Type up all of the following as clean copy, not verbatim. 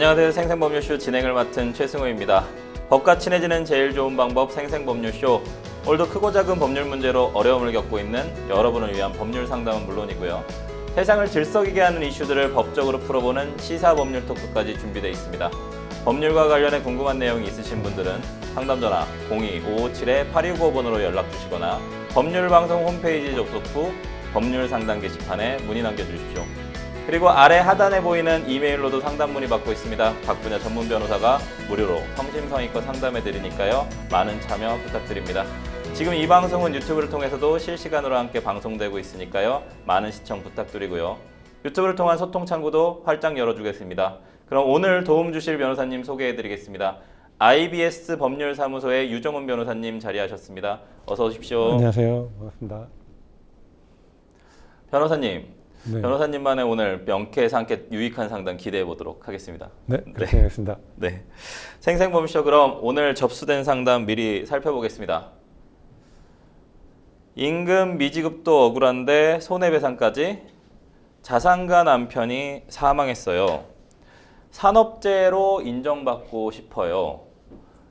안녕하세요. 생생법률쇼 진행을 맡은 최승호입니다. 법과 친해지는 제일 좋은 방법 생생법률쇼. 오늘도 크고 작은 법률 문제로 어려움을 겪고 있는 여러분을 위한 법률 상담은 물론이고요. 세상을 들썩이게 하는 이슈들을 법적으로 풀어보는 시사법률 토크까지 준비되어 있습니다. 법률과 관련해 궁금한 내용이 있으신 분들은 상담전화 02-557-8295번으로 연락주시거나 법률방송 홈페이지 접속 후 법률상담 게시판에 문의 남겨주십시오. 그리고 아래 하단에 보이는 이메일로도 상담 문의 받고 있습니다. 각 분야 전문 변호사가 무료로 성심성의껏 상담해 드리니까요. 많은 참여 부탁드립니다. 지금 이 방송은 유튜브를 통해서도 실시간으로 함께 방송되고 있으니까요. 많은 시청 부탁드리고요. 유튜브를 통한 소통 창구도 활짝 열어주겠습니다. 그럼 오늘 도움 주실 변호사님 소개해 드리겠습니다. IBS 법률사무소의 유정훈 변호사님 자리하셨습니다. 어서 오십시오. 안녕하세요. 반갑습니다. 변호사님. 네. 변호사님만의 오늘 명쾌상쾌 유익한 상담 기대해 보도록 하겠습니다. 네, 그렇게 하겠습니다. 네, 생생법률쇼 그럼 오늘 접수된 상담 미리 살펴보겠습니다. 임금 미지급도 억울한데 손해배상까지. 자산가 남편이 사망했어요. 산업재해로 인정받고 싶어요.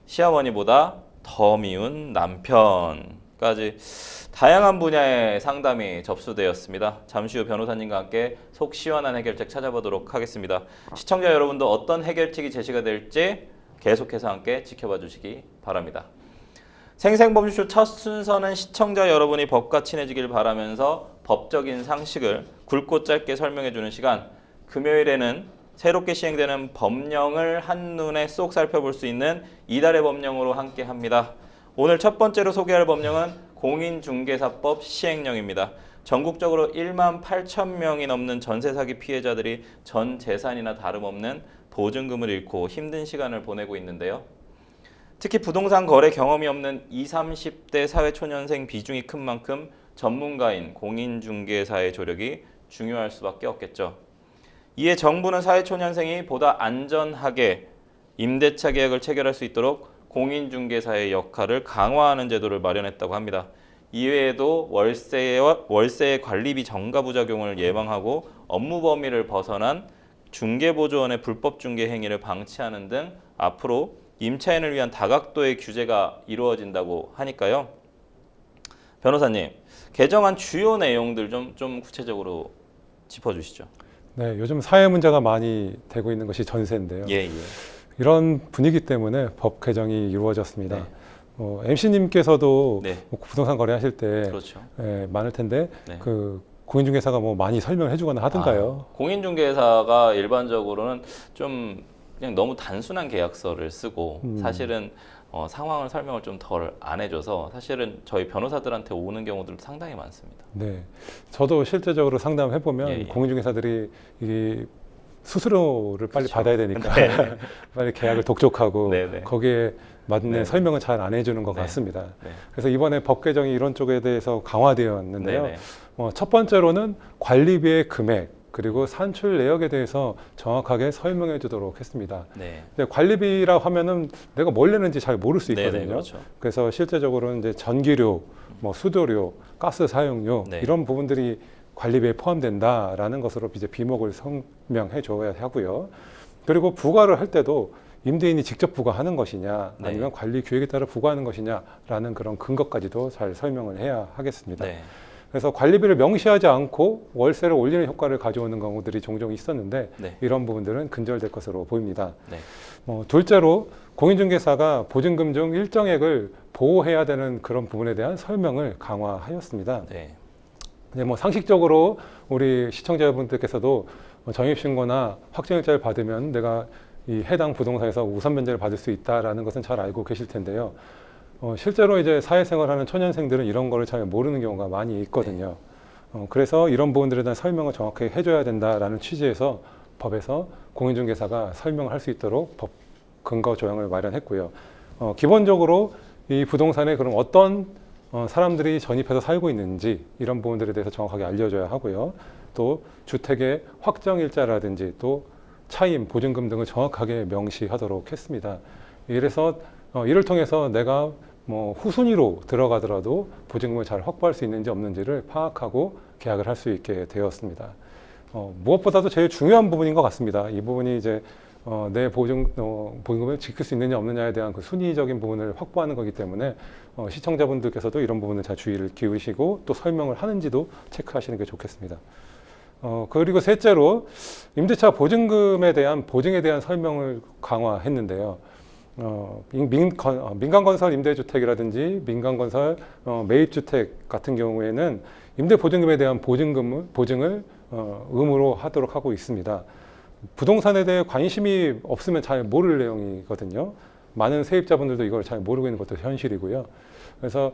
시어머니보다 더 미운 남편까지 다양한 분야의 상담이 접수되었습니다. 잠시 후 변호사님과 함께 속 시원한 해결책 찾아보도록 하겠습니다. 시청자 여러분도 어떤 해결책이 제시가 될지 계속해서 함께 지켜봐 주시기 바랍니다. 생생법률쇼 첫 순서는 시청자 여러분이 법과 친해지길 바라면서 법적인 상식을 굵고 짧게 설명해 주는 시간, 금요일에는 새롭게 시행되는 법령을 한눈에 쏙 살펴볼 수 있는 이달의 법령으로 함께 합니다. 오늘 첫 번째로 소개할 법령은 공인중개사법 시행령입니다. 전국적으로 1만 8천 명이 넘는 전세 사기 피해자들이 전 재산이나 다름없는 보증금을 잃고 힘든 시간을 보내고 있는데요. 특히 부동산 거래 경험이 없는 20, 30대 사회초년생 비중이 큰 만큼 전문가인 공인중개사의 조력이 중요할 수밖에 없겠죠. 이에 정부는 사회초년생이 보다 안전하게 임대차 계약을 체결할 수 있도록 공인중개사의 역할을 강화하는 제도를 마련했다고 합니다. 이외에도 월세의 관리비 전가 부작용을 예방하고 업무 범위를 벗어난 중개보조원의 불법 중개 행위를 방치하는 등 앞으로 임차인을 위한 다각도의 규제가 이루어진다고 하니까요. 변호사님, 개정안 주요 내용들 좀 구체적으로 짚어주시죠. 네, 요즘 사회 문제가 많이 되고 있는 것이 전세인데요. 예. 이런 분위기 때문에 법 개정이 이루어졌습니다. 네. MC님께서도 네. 부동산 거래하실 때 그렇죠. 많을 텐데 네. 그 공인중개사가 많이 설명을 해주거나 하던가요? 공인중개사가 일반적으로는 좀 그냥 너무 단순한 계약서를 쓰고 사실은 상황을 설명을 좀 덜 안 해줘서 사실은 저희 변호사들한테 오는 경우들도 상당히 많습니다. 네, 저도 실제적으로 상담해 보면 공인중개사들이 이 수수료를 빨리 그렇죠. 받아야 되니까 네. 빨리 계약을 독촉하고 네네. 거기에 맞는 네네. 설명을 잘 안 해주는 것 네. 같습니다. 네. 그래서 이번에 법 개정이 이런 쪽에 대해서 강화되었는데요. 네네. 첫 번째로는 관리비의 금액 그리고 산출 내역에 대해서 정확하게 설명해 주도록 했습니다. 네. 근데 관리비라고 하면은 내가 뭘 내는지 잘 모를 수 있거든요. 네네, 그렇죠. 그래서 실제적으로는 이제 전기료, 수도료, 가스 사용료 네. 이런 부분들이 관리비에 포함된다라는 것으로 이제 비목을 설명해 줘야 하고요. 그리고 부과를 할 때도 임대인이 직접 부과하는 것이냐 아니면 네. 관리 규약에 따라 부과하는 것이냐라는 그런 근거까지도 잘 설명을 해야 하겠습니다. 네. 그래서 관리비를 명시하지 않고 월세를 올리는 효과를 가져오는 경우들이 종종 있었는데 네. 이런 부분들은 근절될 것으로 보입니다. 네. 둘째로 공인중개사가 보증금 중 일정액을 보호해야 되는 그런 부분에 대한 설명을 강화하였습니다. 네. 상식적으로 우리 시청자분들께서도 정입신고나 확정일자를 받으면 내가 이 해당 부동산에서 우선 면제를 받을 수 있다라는 것은 잘 알고 계실 텐데요. 실제로 이제 사회생활하는 초년생들은 이런 거를 잘 모르는 경우가 많이 있거든요. 그래서 이런 부분들에 대한 설명을 정확하게 해줘야 된다라는 취지에서 법에서 공인중개사가 설명을 할 수 있도록 법 근거 조항을 마련했고요. 기본적으로 이 부동산에 그럼 어떤 사람들이 전입해서 살고 있는지 이런 부분들에 대해서 정확하게 알려줘야 하고요. 또 주택의 확정일자라든지 또 차임, 보증금 등을 정확하게 명시하도록 했습니다. 이래서 이를 통해서 내가 후순위로 들어가더라도 보증금을 잘 확보할 수 있는지 없는지를 파악하고 계약을 할 수 있게 되었습니다. 무엇보다도 제일 중요한 부분인 것 같습니다. 이 부분이 이제 내 보증금을 지킬 수 있느냐 없느냐에 대한 그 순위적인 부분을 확보하는 거기 때문에 시청자분들께서도 이런 부분을 잘 주의를 기울이시고 또 설명을 하는지도 체크하시는 게 좋겠습니다. 그리고 셋째로 임대차 보증금에 대한 보증에 대한 설명을 강화했는데요. 민간건설 임대주택이라든지 민간건설 매입주택 같은 경우에는 임대보증금에 대한 보증을 의무로 하도록 하고 있습니다. 부동산에 대해 관심이 없으면 잘 모를 내용이거든요. 많은 세입자분들도 이걸 잘 모르고 있는 것도 현실이고요. 그래서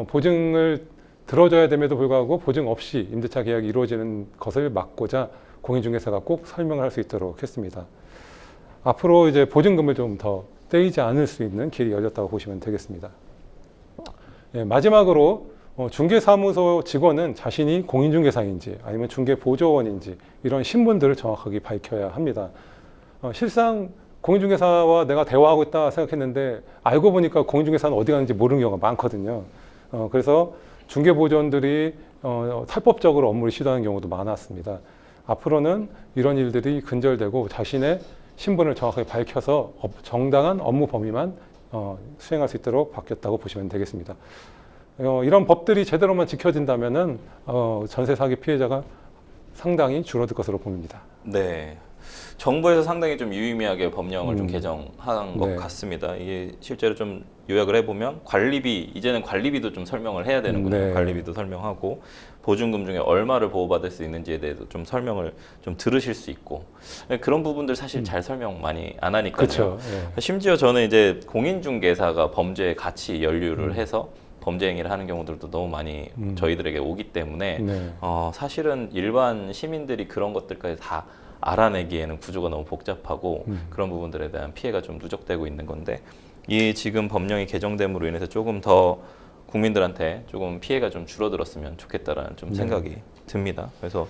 보증을 들어줘야 됨에도 불구하고 보증 없이 임대차 계약이 이루어지는 것을 막고자 공인중개사가 꼭 설명을 할 수 있도록 했습니다. 앞으로 이제 보증금을 좀 더 떼이지 않을 수 있는 길이 열렸다고 보시면 되겠습니다. 예, 마지막으로 중개사무소 직원은 자신이 공인중개사인지 아니면 중개보조원인지 이런 신분들을 정확하게 밝혀야 합니다. 실상 공인중개사와 내가 대화하고 있다 생각했는데 알고 보니까 공인중개사는 어디 가는지 모르는 경우가 많거든요. 그래서 중개보조원들이 탈법적으로 업무를 시도하는 경우도 많았습니다. 앞으로는 이런 일들이 근절되고 자신의 신분을 정확하게 밝혀서 정당한 업무 범위만 수행할 수 있도록 바뀌었다고 보시면 되겠습니다. 이런 법들이 제대로만 지켜진다면은 전세 사기 피해자가 상당히 줄어들 것으로 보입니다. 네. 정부에서 상당히 좀 유의미하게 법령을 좀 개정한 것 네. 같습니다. 이게 실제로 좀 요약을 해보면 이제는 관리비도 좀 설명을 해야 되는군요. 네. 관리비도 설명하고 보증금 중에 얼마를 보호받을 수 있는지에 대해서 좀 설명을 좀 들으실 수 있고 그런 부분들 사실 잘 설명 많이 안 하니까요. 그렇죠. 예. 심지어 저는 이제 공인중개사가 범죄에 같이 연루를 해서 범죄 행위를 하는 경우들도 너무 많이 저희들에게 오기 때문에 네. 사실은 일반 시민들이 그런 것들까지 다 알아내기에는 구조가 너무 복잡하고 그런 부분들에 대한 피해가 좀 누적되고 있는 건데 이 지금 법령이 개정됨으로 인해서 조금 더 국민들한테 조금 피해가 좀 줄어들었으면 좋겠다라는 좀 생각이 듭니다. 그래서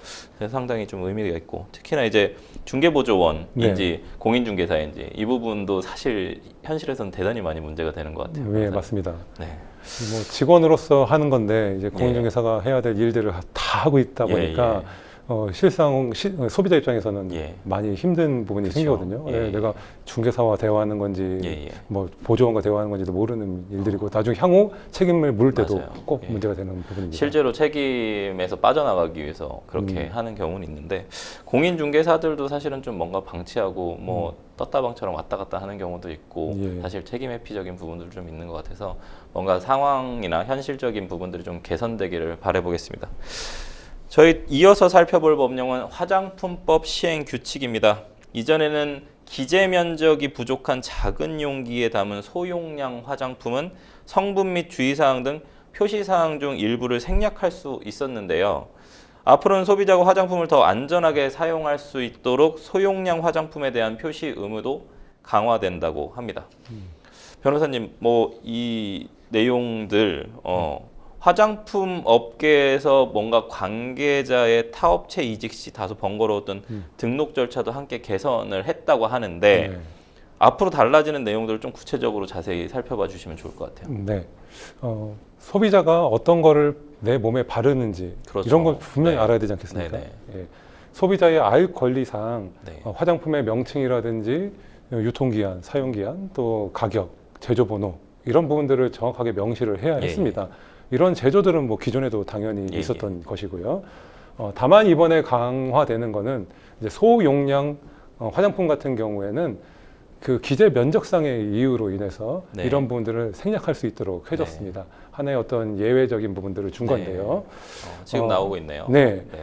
상당히 좀 의미가 있고 특히나 이제 중개보조원인지 공인중개사인지 이 부분도 사실 현실에서는 대단히 많이 문제가 되는 것 같아요. 네, 맞습니다. 네. 뭐 직원으로서 하는 건데 이제 공인중개사가 해야 될 일들을 다 하고 있다 보니까 실상 소비자 입장에서는 많이 힘든 부분이 생기거든요. 내가 중개사와 대화하는 건지 뭐 보조원과 대화하는 건지도 모르는 일들이고 나중에 향후 책임을 물을 때도 맞아요. 꼭 문제가 되는 부분입니다. 실제로 책임에서 빠져나가기 위해서 그렇게 하는 경우는 있는데 공인중개사들도 사실은 좀 뭔가 방치하고 뭐 떴다방처럼 왔다 갔다 하는 경우도 있고 사실 책임 회피적인 부분도 좀 있는 것 같아서 뭔가 상황이나 현실적인 부분들이 좀 개선되기를 바라보겠습니다. 저희 이어서 살펴볼 법령은 화장품법 시행 규칙입니다. 이전에는 기재 면적이 부족한 작은 용기에 담은 소용량 화장품은 성분 및 주의사항 등 표시사항 중 일부를 생략할 수 있었는데요. 앞으로는 소비자가 화장품을 더 안전하게 사용할 수 있도록 소용량 화장품에 대한 표시 의무도 강화된다고 합니다. 변호사님, 뭐 이 내용들 화장품 업계에서 뭔가 관계자의 타업체 이직 시 다소 번거로웠던 등록 절차도 함께 개선을 했다고 하는데 앞으로 달라지는 내용들을 좀 구체적으로 자세히 살펴봐 주시면 좋을 것 같아요. 네. 소비자가 어떤 거를 내 몸에 바르는지 이런 걸 분명히 알아야 되지 않겠습니까? 예. 소비자의 알 권리상 화장품의 명칭이라든지 유통기한, 사용기한, 또 가격, 제조번호 이런 부분들을 정확하게 명시를 해야 했습니다. 이런 제조들은 뭐 기존에도 당연히 있었던 것이고요. 다만 이번에 강화되는 거는 이제 소용량 화장품 같은 경우에는 그 기재 면적상의 이유로 인해서 이런 부분들을 생략할 수 있도록 해줬습니다. 하나의 어떤 예외적인 부분들을 준 건데요. 지금 나오고 있네요.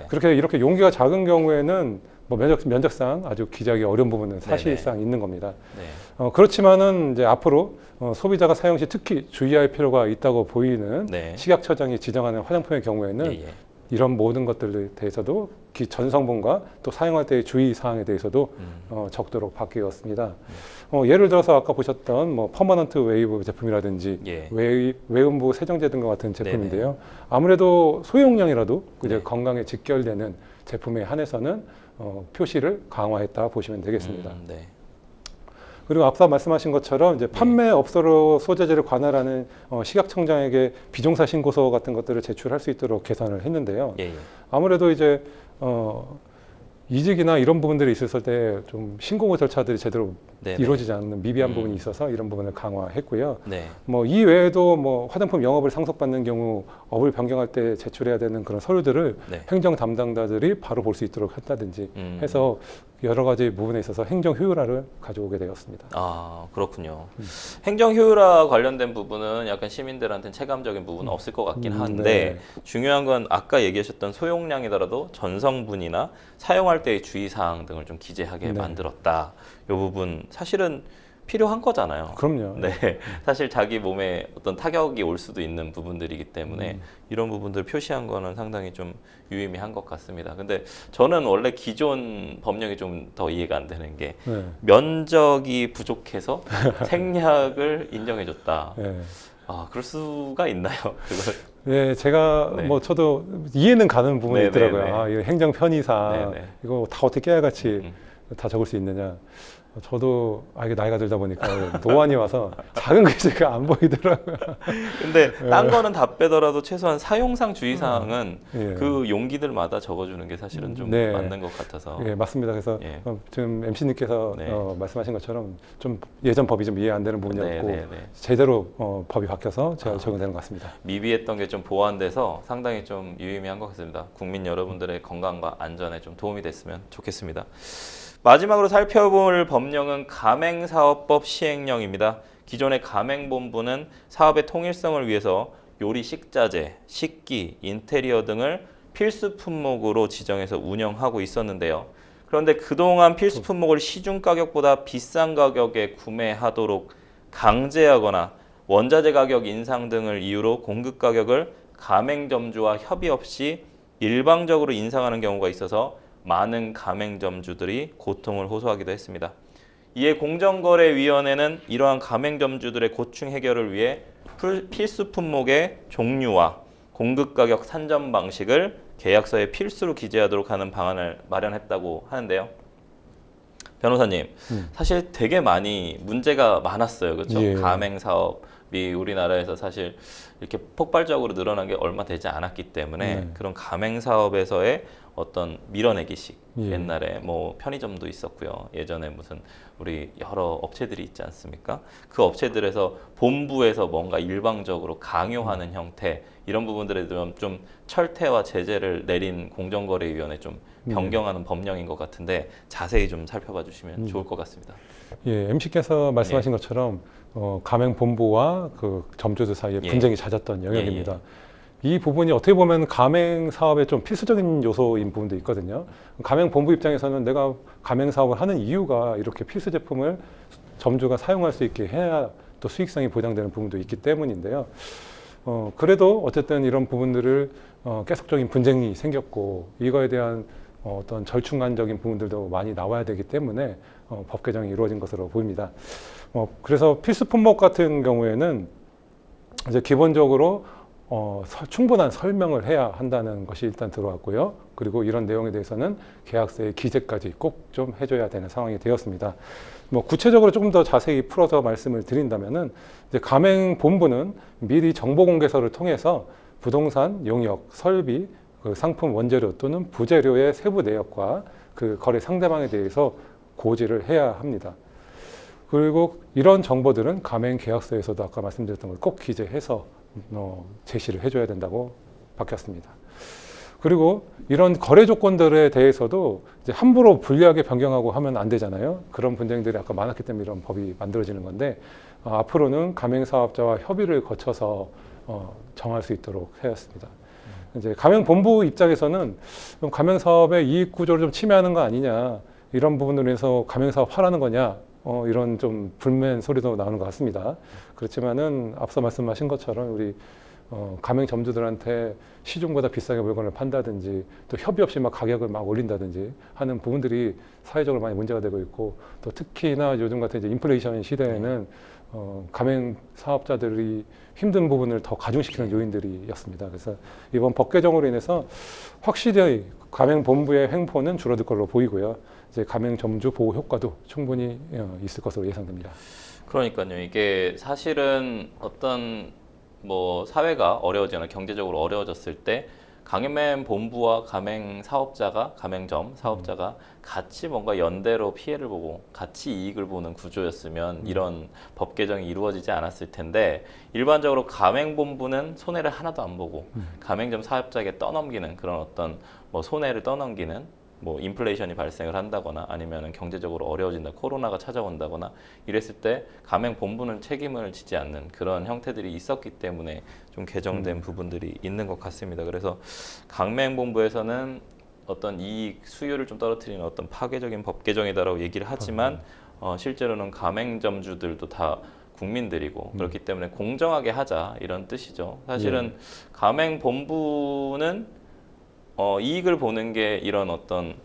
그렇게 이렇게 용기가 작은 경우에는 뭐 면적상 아주 기재하기 어려운 부분은 사실상 있는 겁니다. 그렇지만은 이제 앞으로 소비자가 사용 시 특히 주의할 필요가 있다고 보이는 식약처장이 지정하는 화장품의 경우에는 이런 모든 것들에 대해서도 전성분과 또 사용할 때의 주의 사항에 대해서도 적도록 바뀌었습니다. 예를 들어서 아까 보셨던 뭐 퍼머넌트 웨이브 제품이라든지 외음부 세정제 등과 같은 제품인데요. 아무래도 소용량이라도 이제 건강에 직결되는 제품에 한해서는 표시를 강화했다 보시면 되겠습니다. 그리고 앞서 말씀하신 것처럼 이제 판매업소로 소재지를 관할하는 식약청장에게 비종사 신고서 같은 것들을 제출할 수 있도록 개선을 했는데요. 아무래도 이제 이직이나 이런 부분들이 있었을 때 좀 신고 절차들이 제대로 네네. 이루어지지 않는 미비한 음. 부분이 있어서 이런 부분을 강화했고요. 네. 뭐 이 외에도 뭐 화장품 영업을 상속받는 경우 업을 변경할 때 제출해야 되는 그런 서류들을 네. 행정 담당자들이 바로 볼 수 있도록 한다든지 해서 여러 가지 부분에 있어서 행정 효율화를 가져오게 되었습니다. 아, 그렇군요. 행정 효율화 관련된 부분은 약간 시민들한테는 체감적인 부분은 없을 것 같긴 한데 네. 중요한 건 아까 얘기하셨던 소용량이더라도 전성분이나 사용할 때의 주의사항 등을 좀 기재하게 네. 만들었다. 이 부분 사실은 필요한 거잖아요. 그럼요. 네, 사실 자기 몸에 어떤 타격이 올 수도 있는 부분들이기 때문에 이런 부분들 표시한 거는 상당히 좀 유의미한 것 같습니다. 근데 저는 원래 기존 법령이 좀 더 이해가 안 되는 게 네. 면적이 부족해서 생략을 인정해줬다. 네. 아, 그럴 수가 있나요? 그걸 네, 제가 네. 뭐 저도 이해는 가는 부분이 네, 있더라고요. 네, 네. 아, 이거 행정 편의상 네, 네. 이거 다 어떻게 깨알같이 다 적을 수 있느냐. 저도 이게 나이가 들다 보니까 노안이 와서 작은 글씨가 안 보이더라고요. 근데 딴 거는 다 빼더라도 최소한 사용상 주의사항은 예. 그 용기들마다 적어주는 게 사실은 좀 네. 맞는 것 같아서. 예, 맞습니다. 그래서 예. 지금 MC님께서 네. 말씀하신 것처럼 좀 예전 법이 좀 이해 안 되는 부분이었고 네, 네, 네. 제대로 법이 바뀌어서 제가 적용되는 것 같습니다. 미비했던 게 좀 보완돼서 상당히 좀 유의미한 것 같습니다. 국민 여러분들의 건강과 안전에 좀 도움이 됐으면 좋겠습니다. 마지막으로 살펴볼 법령은 가맹사업법 시행령입니다. 기존의 가맹본부는 사업의 통일성을 위해서 요리 식자재, 식기, 인테리어 등을 필수 품목으로 지정해서 운영하고 있었는데요. 그런데 그동안 필수 품목을 시중 가격보다 비싼 가격에 구매하도록 강제하거나 원자재 가격 인상 등을 이유로 공급 가격을 가맹점주와 협의 없이 일방적으로 인상하는 경우가 있어서 많은 가맹점주들이 고통을 호소하기도 했습니다. 이에 공정거래위원회는 이러한 가맹점주들의 고충 해결을 위해 필수 품목의 종류와 공급 가격 산정 방식을 계약서에 필수로 기재하도록 하는 방안을 마련했다고 하는데요. 변호사님, 사실 되게 많이 문제가 많았어요. 그렇죠? 예. 가맹 사업이 우리나라에서 사실 이렇게 폭발적으로 늘어난 게 얼마 되지 않았기 때문에 네. 그런 가맹 사업에서의 어떤 밀어내기식 예. 옛날에 뭐 편의점도 있었고요. 예전에 무슨 우리 여러 업체들이 있지 않습니까? 그 업체들에서 본부에서 뭔가 일방적으로 강요하는 형태 이런 부분들에 대한 좀 철퇴와 제재를 내린 공정거래위원회 좀 변경하는 법령인 것 같은데 자세히 좀 살펴봐 주시면 좋을 것 같습니다. 예, MC께서 말씀하신 것처럼 가맹본부와 그 점주들 사이에 예. 분쟁이 잦았던 영역입니다. 예. 이 부분이 어떻게 보면 가맹 사업의 좀 필수적인 요소인 부분도 있거든요. 가맹 본부 입장에서는 내가 가맹 사업을 하는 이유가 이렇게 필수 제품을 점주가 사용할 수 있게 해야 또 수익성이 보장되는 부분도 있기 때문인데요. 그래도 어쨌든 이런 부분들을 계속적인 분쟁이 생겼고 이거에 대한 어떤 절충안적인 부분들도 많이 나와야 되기 때문에 법 개정이 이루어진 것으로 보입니다. 그래서 필수 품목 같은 경우에는 이제 기본적으로 충분한 설명을 해야 한다는 것이 일단 들어왔고요. 그리고 이런 내용에 대해서는 계약서의 기재까지 꼭 좀 해줘야 되는 상황이 되었습니다. 구체적으로 조금 더 자세히 풀어서 말씀을 드린다면은 이제 가맹본부는 미리 정보공개서를 통해서 부동산, 용역, 설비, 그 상품 원재료 또는 부재료의 세부 내역과 그 거래 상대방에 대해서 고지를 해야 합니다. 그리고 이런 정보들은 가맹 계약서에서도 아까 말씀드렸던 걸 꼭 기재해서 제시를 해줘야 된다고 바뀌었습니다. 그리고 이런 거래 조건들에 대해서도 이제 함부로 불리하게 변경하고 하면 안 되잖아요. 그런 분쟁들이 아까 많았기 때문에 이런 법이 만들어지는 건데 앞으로는 가맹사업자와 협의를 거쳐서 정할 수 있도록 하였습니다. 이제 가맹본부 입장에서는 가맹사업의 이익 구조를 좀 침해하는 거 아니냐 이런 부분으로 해서 가맹사업 하라는 거냐 이런 좀 불만 소리도 나오는 것 같습니다. 그렇지만은 앞서 말씀하신 것처럼 우리 가맹점주들한테 시중보다 비싸게 물건을 판다든지 또 협의 없이 막 가격을 막 올린다든지 하는 부분들이 사회적으로 많이 문제가 되고 있고 또 특히나 요즘 같은 이제 인플레이션 시대에는 가맹 사업자들이 힘든 부분을 더 가중시키는 요인들이었습니다. 그래서 이번 법 개정으로 인해서 확실히 가맹 본부의 횡포는 줄어들 걸로 보이고요. 이제 가맹 점주 보호 효과도 충분히 있을 것으로 예상됩니다. 그러니까요. 이게 사실은 어떤 뭐 사회가 어려워지거나 경제적으로 어려워졌을 때 가맹 본부와 가맹 사업자가 가맹점 사업자가 같이 뭔가 연대로 피해를 보고 같이 이익을 보는 구조였으면 이런 법 개정이 이루어지지 않았을 텐데 일반적으로 가맹 본부는 손해를 하나도 안 보고 가맹점 사업자에게 떠넘기는 그런 어떤 뭐 손해를 떠넘기는 뭐 인플레이션이 발생을 한다거나 아니면 경제적으로 어려워진다, 코로나가 찾아온다거나 이랬을 때 가맹 본부는 책임을 지지 않는 그런 형태들이 있었기 때문에 좀 개정된 부분들이 있는 것 같습니다. 그래서 가맹 본부에서는 어떤 이익 수요를 좀 떨어뜨리는 어떤 파괴적인 법 개정이다라고 얘기를 하지만 실제로는 가맹점주들도 다 국민들이고 그렇기 때문에 공정하게 하자 이런 뜻이죠. 사실은 가맹 본부는 이익을 보는 게 이런 어떤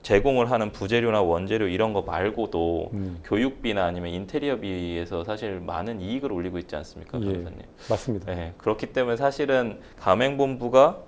제공을 하는 부재료나 원재료 이런 거 말고도 교육비나 아니면 인테리어비에서 사실 많은 이익을 올리고 있지 않습니까, 변호사님? 맞습니다. 네, 그렇기 때문에 사실은 가맹본부가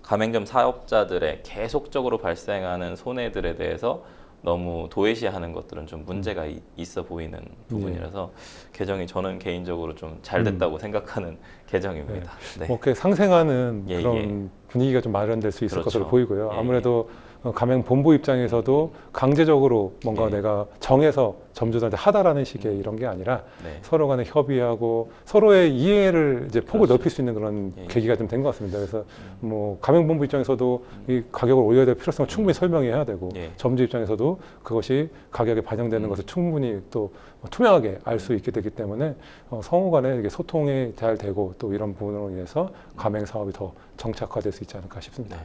가맹점 사업자들의 계속적으로 발생하는 손해들에 대해서 너무 도외시하는 것들은 좀 문제가 있어 보이는 부분이라서 개정이 저는 개인적으로 좀 잘 됐다고 생각하는 개정입니다. 네. 뭐 이렇게 상생하는 예, 그런 분위기가 좀 마련될 수 있을 그렇죠. 것으로 보이고요. 예, 아무래도 가맹 본부 입장에서도 강제적으로 뭔가 내가 정해서 점주들한테 하다라는 식의 이런 게 아니라 네. 서로 간에 협의하고 서로의 이해를 이제 폭을 그렇죠. 넓힐 수 있는 그런 예, 예. 계기가 좀 된 것 같습니다. 그래서 뭐 가맹 본부 입장에서도 이 가격을 올려야 될 필요성을 충분히 설명해야 되고 예. 점주 입장에서도 그것이 가격에 반영되는 것을 충분히 또 투명하게 알 수 있게 되기 때문에 상호 간에 이게 소통이 잘 되고 또 이런 부분으로 인해서 가맹 사업이 더 정착화될 수 있지 않을까 싶습니다. 네.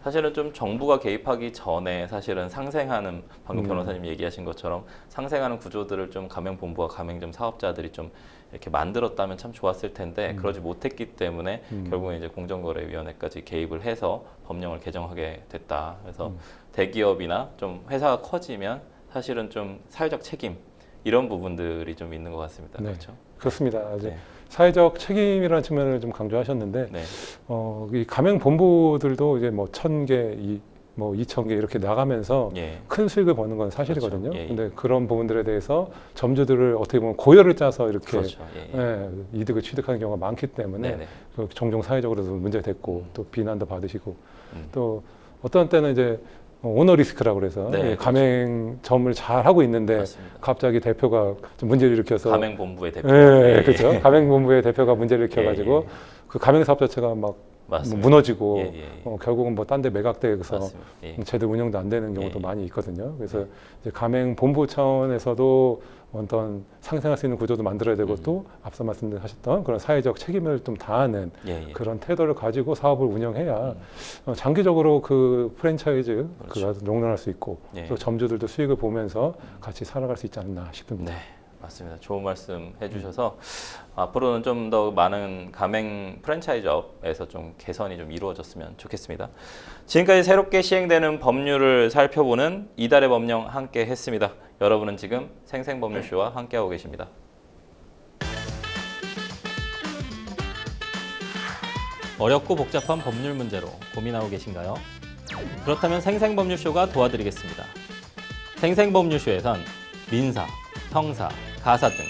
사실은 좀 정부가 개입하기 전에 사실은 상생하는 방금 변호사님이 얘기하신 것처럼 상생하는 구조들을 좀 가맹본부와 가맹점 사업자들이 좀 이렇게 만들었다면 참 좋았을 텐데 그러지 못했기 때문에 결국에 이제 공정거래위원회까지 개입을 해서 법령을 개정하게 됐다. 그래서 대기업이나 좀 회사가 커지면 사실은 좀 사회적 책임 이런 부분들이 좀 있는 것 같습니다. 네. 그렇죠? 그렇습니다. 이제 네. 사회적 책임이라는 측면을 좀 강조하셨는데, 네. 이 가맹 본부들도 이제 뭐 1,000개, 뭐 2,000개 이렇게 나가면서 예. 큰 수익을 버는 건 사실이거든요. 그렇죠. 예, 예. 근데 그런 부분들에 대해서 점주들을 어떻게 보면 고열을 짜서 이렇게 그렇죠. 예, 예. 이득을 취득하는 경우가 많기 때문에 네네. 종종 사회적으로도 문제가 됐고 또 비난도 받으시고 음. 또 어떤 때는 이제 오너 리스크라고 그래서 네, 가맹점을 잘 하고 있는데 맞습니다. 갑자기 대표가 좀 문제를 일으켜서 가맹본부의 대표. 예, 그렇죠. 가맹본부의 대표가 문제를 일으켜가지고 예, 예. 그 가맹 사업 자체가 막 맞습니다. 무너지고 예, 예, 예. 결국은 뭐 딴 데 매각돼서 맞습니다. 예. 제대로 운영도 안 되는 경우도 예. 많이 있거든요. 그래서 예. 이제 가맹 본부 차원에서도 어떤 상생할 수 있는 구조도 만들어야 되고 또 앞서 말씀하셨던 그런 사회적 책임을 좀 다하는 예, 예. 그런 태도를 가지고 사업을 운영해야 장기적으로 그 프랜차이즈 그렇죠. 가 롱런할 수 있고 예. 또 점주들도 수익을 보면서 같이 살아갈 수 있지 않나 싶습니다. 네, 맞습니다. 좋은 말씀 해주셔서 앞으로는 좀 더 많은 가맹 프랜차이즈업에서 좀 개선이 좀 이루어졌으면 좋겠습니다. 지금까지 새롭게 시행되는 법률을 살펴보는 이달의 법령 함께 했습니다. 여러분은 지금 생생법률쇼와 함께하고 계십니다. 어렵고 복잡한 법률 문제로 고민하고 계신가요? 그렇다면 생생법률쇼가 도와드리겠습니다. 생생법률쇼에선 민사, 형사, 가사 등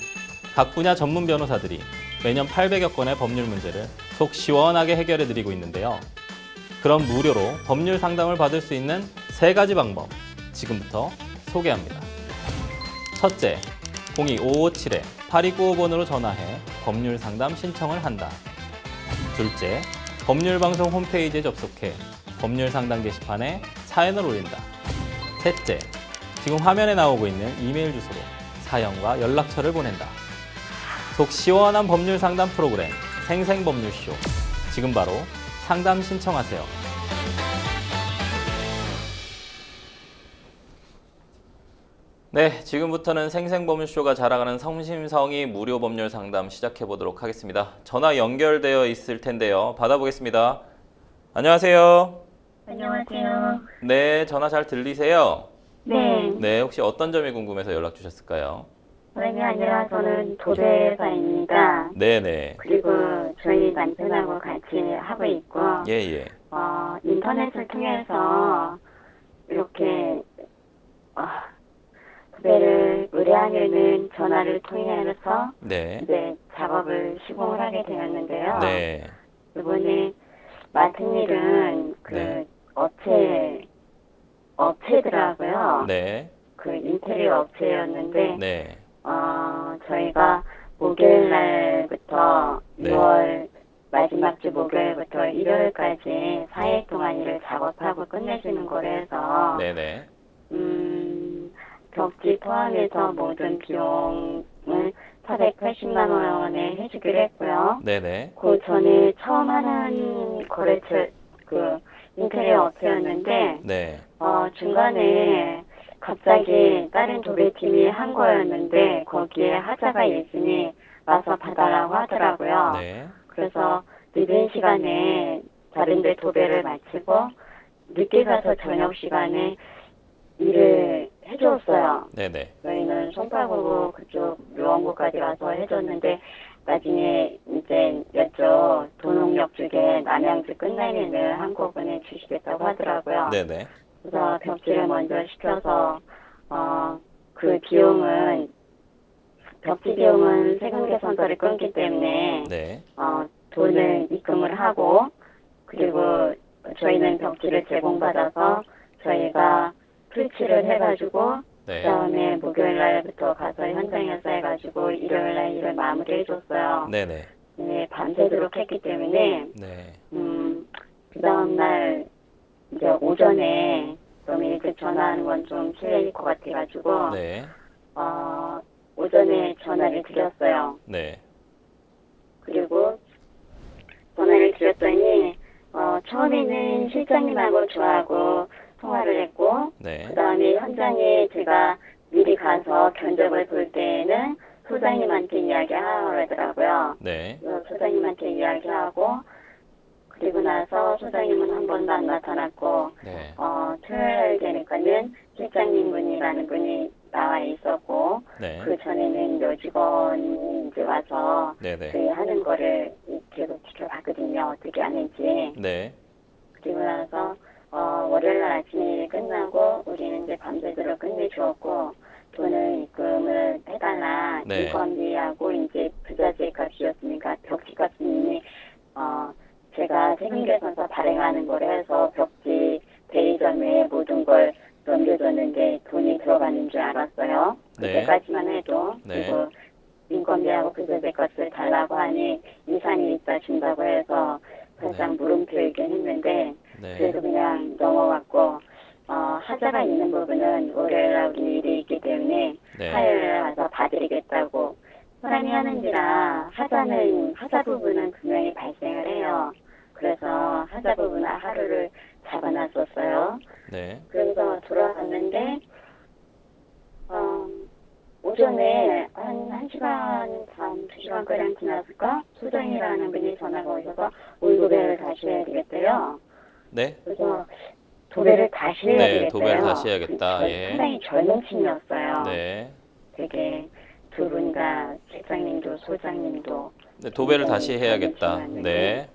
각 분야 전문 변호사들이 매년 800여 건의 법률 문제를 속 시원하게 해결해 드리고 있는데요. 그럼 무료로 법률 상담을 받을 수 있는 3가지 방법 지금부터 소개합니다. 첫째, 02-557-8295번으로 전화해 법률 상담 신청을 한다. 둘째, 법률방송 홈페이지에 접속해 법률 상담 게시판에 사연을 올린다. 셋째, 지금 화면에 나오고 있는 이메일 주소로 사연과 연락처를 보낸다. 속 시원한 법률 상담 프로그램 생생법률쇼. 지금 바로 상담 신청하세요. 네, 지금부터는 생생법률쇼가 자랑하는 성심성의 무료 법률 상담 시작해 보도록 하겠습니다. 전화 연결되어 있을 텐데요. 받아보겠습니다. 안녕하세요. 안녕하세요. 네, 전화 잘 들리세요? 네. 네, 혹시 어떤 점이 궁금해서 연락 주셨을까요? 다름이 아니라 저는 도대사입니다. 네네. 그리고 저희 남편하고 같이 하고 있고, 예예. 인터넷을 통해서 이렇게 도배를 의뢰하려는 전화를 통해서 네. 이제 작업을 시공을 하게 되었는데요. 네. 이번에 맡은 일은 그 네. 업체더라고요. 네. 그 인테리어 업체였는데 네. 저희가 목요일 날부터 네. 6월 마지막 주 목요일부터 일요일까지 4일 동안 일을 작업하고 끝내주는 거라서 네네. 벽지 포함해서 모든 비용을 480만 원에 해주기로 했고요. 네네. 그 전에 처음 하는 거래처 그 인테리어 업체였는데 네. 중간에 갑자기 다른 도배팀이 한 거였는데 거기에 하자가 있으니 와서 받아라고 하더라고요. 네. 그래서 늦은 시간에 다른데 도배를 마치고 늦게 가서 저녁 시간에 일을 해줬어요. 네네. 저희는 송파구 그쪽 묘원구까지 와서 해줬는데 나중에 이제 이쪽 도농역 쪽에 남양주 끝내면은 한꺼번에 주시겠다고 하더라고요. 네네. 그래서 벽지를 먼저 시켜서 그 비용은 벽지 비용은 세금 개선서를 끊기 때문에 네. 돈을 입금을 하고 그리고 저희는 벽지를 제공받아서 저희가 풀칠을 해가지고 네. 그다음에 목요일 날부터 가서 현장에서 해가지고 일요일 날 일을 마무리해줬어요. 네네. 네, 밤새도록 했기 때문에 네. 그 다음날 이제 오전에 좀 일찍 전화하는 건 좀 실례일 것 같아가지고 네. 오전에 전화를 드렸어요. 네. 그리고 전화를 드렸더니 처음에는 실장님하고 저하고 통화를 했고 네. 그 다음에 현장에 제가 미리 가서 견적을 볼 때에는 소장님한테 이야기하라고 그러더라고요. 네. 그래서 소장님한테 이야기하고 그리고 나서 소장님은 한 번도 안 나타났고 네. 토요일 되니까는 실장님 분이라는 분이 나와 있었고 네. 그 전에는 여직원이 이제 와서 네네. 저희 하는 거를 계속 지켜봤거든요. 어떻게 하는지. 네. 그리고 나서 월요일 날 아침에 일이 끝나고 우리는 이제 밤새도록 끝내주었고 돈을 입금을 해달라. 네. 인건비하고 이제 부자재 값이었으니까 벽지 값은 이미 제가 세금계산서 발행하는 걸 해서 벽지 대리점에 모든 걸 넘겨줬는데 돈이 들어가는 줄 알았어요. 네. 그때까지만 해도. 네. 그리고 인건비하고 부자재 값을 달라고 하니 이산이 있다 준다고 해서 살짝 네. 물음표이긴 했는데 네. 그래도 그냥 넘어갔고 하자가 있는 부분은 월요일 날 우리 일이 있기 때문에 네. 화요일에 와서 봐드리겠다고 사람이 하는지라 하자 부분은 분명히 발생을 해요. 그래서 하자 부분은 하루를 잡아놨었어요. 네. 그래서 돌아갔는데 오전에 한 1시간 반, 2시간가량 지났을까? 소장이라는 분이 전화가 오셔서 올도배를 다시 해야 되겠대요. 네. 그래서 도배를 다시 해야 네, 되겠대요. 도배를 다시 해야겠다. 예. 상당히 젊은 층이었어요. 네. 되게 두 분 다 실장님도 소장님도 네, 도배를 다시 해야겠다. 네.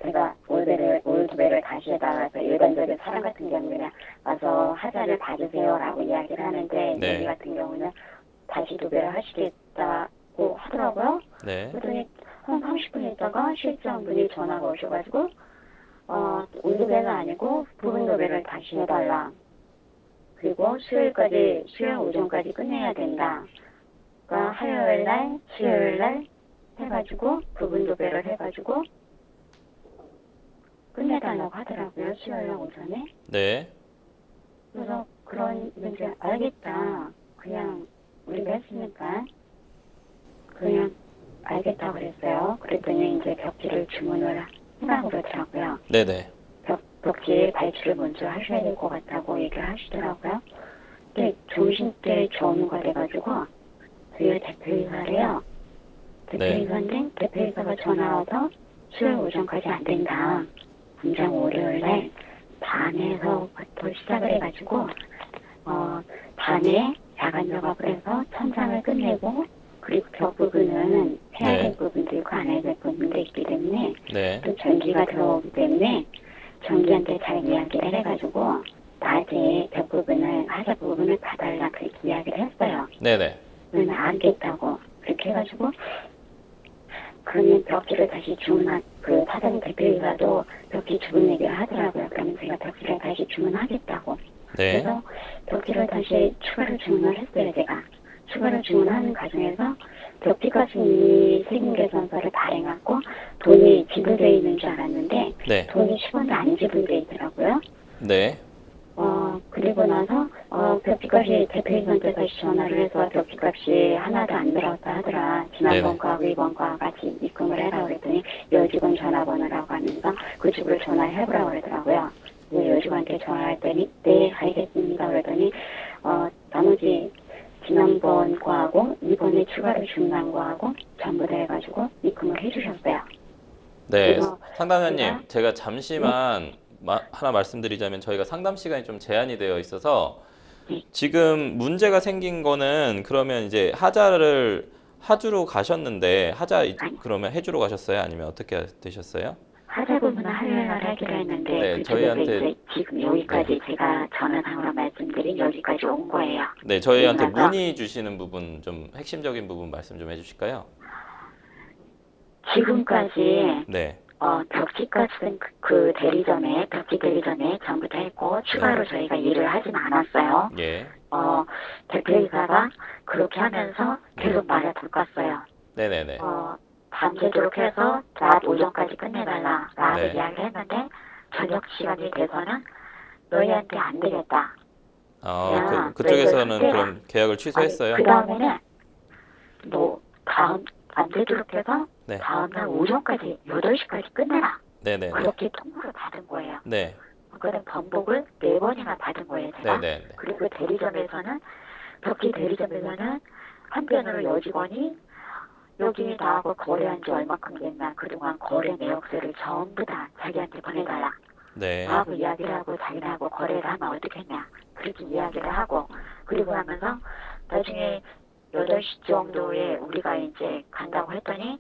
제가 올도배를 다시 해달라서 일반적인 사람 같은 경우는 와서 하자를 봐주세요라고 이야기를 하는데 네. 여기 같은 경우는 다시 도배를 하시겠다고 하더라고요. 네. 그랬더니 한 30분 있다가 실장분이 전화가 오셔가지고 올도배가 아니고 부분 도배를 다시 해달라. 그리고 수요일 오전까지 끝내야 된다. 그러니까 화요일 날, 수요일 날 해가지고 부분 도배를 해가지고 끝내달라고 하더라고요. 수요일 날 오전에. 네. 그래서 이제 알겠다. 그냥 우리가 했으니까 그냥 알겠다고 그랬어요. 그랬더니 이제 벽지를 주문을 하라고 그러더라고요. 네네. 벽지 발주를 먼저 하셔야 될 것 같다고 얘기를 하시더라고요. 근데 점심때 전후가 돼가지고 저희가 대표이사래요. 대표이사인데 대표이사가 전화 와서 수요일 오전까지 안 된다. 당장 월요일 날 밤에서부터 시작을 해가지고 밤에 야간 작업을 해서 천장을 끝내고 그리고 벽 부분은 해야 될 부분도 있고 안 해야 될 부분도 있기 때문에 네. 또 전기가 들어오기 때문에 전기한테 잘 이야기를 해가지고 낮에 벽 부분을 하자 부분을 봐달라 그렇게 이야기를 했어요. 네네. 그러면 알겠다고 그렇게 해가지고 그러면 벽지를 다시 그 사장 대표이사도 벽지 주문 얘기를 하더라고요. 그러면 제가 벽지를 다시 주문하겠다고. 네. 그래서 벽지를 다시 추가로 주문을 했어요, 제가. 추가로 주문하는 과정에서 벽지값은 이미 세금계산서를 발행하고 돈이 지불되어 있는 줄 알았는데 네. 돈이 10원도 안 지불되어 있더라고요. 네. 그리고 나서 벽지값이 대표이사한테 다시 전화를 해서 벽지값이 하나도 안 들어왔다 하더라. 지난번 거하고 이번 거와 같이 입금을 해라 그랬더니 여직원 전화번호라고 하면서 그쪽으로 전화해보라고 그러더라고요. 여직원한테 전화했더니 네 알겠습니다 그러더니 나머지 지난번 거하고 이번에 추가로 주문한 거하고 전부 다 해가지고 입금을 해주셨어요. 네. 그래서 상담자님, 제가 잠시만 하나 말씀드리자면 저희가 상담 시간이 좀 제한이 되어 있어서 지금 문제가 생긴 거는 그러면 이제 하주로 가셨는데 그러면 해주러 가셨어요? 아니면 어떻게 되셨어요? 하자 부분은 화요일 날 하기로 했는데 네, 그쪽에서 저희한테 이제 지금 여기까지 제가 전화상으로 말씀드린 여기까지 온 거예요. 네, 저희한테 그래서 문의 주시는 부분 좀 핵심적인 부분 말씀 좀 해주실까요? 지금까지 네. 벽지값은 그 대리점에 벽지 대리점에 전부 다 했고 추가로 저희가 일을 하진 않았어요. 예. 대표이사가 그렇게 하면서 계속 말을 바꿨어요. 네네네. 밤새도록 해서 낮 오전까지 끝내달라 라고 네. 이야기를 했는데 저녁 시간이 돼서는 너희한테 안 되겠다. 그쪽에서는 그래서 그럼 계약을 취소했어요? 그 다음에는 밤새도록 해서 네. 다음날 오전까지 8시까지 끝내라. 네네. 그렇게 통보를 받은 거예요. 네. 그거는 번복을 4번이나 받은 거예요, 제가. 네네. 그리고 대리점에서는, 벽지 대리점에서는 한편으로 여직원이 여기 나하고 거래한 지 얼마큼 됐나, 그동안 거래 내역서를 전부 다 자기한테 보내달라. 네. 나하고 이야기를 하고 자기네하고 거래를 하면 어떻겠냐. 그렇게 이야기를 하고, 그리고 하면서 나중에 8시 정도에 우리가 이제 간다고 했더니,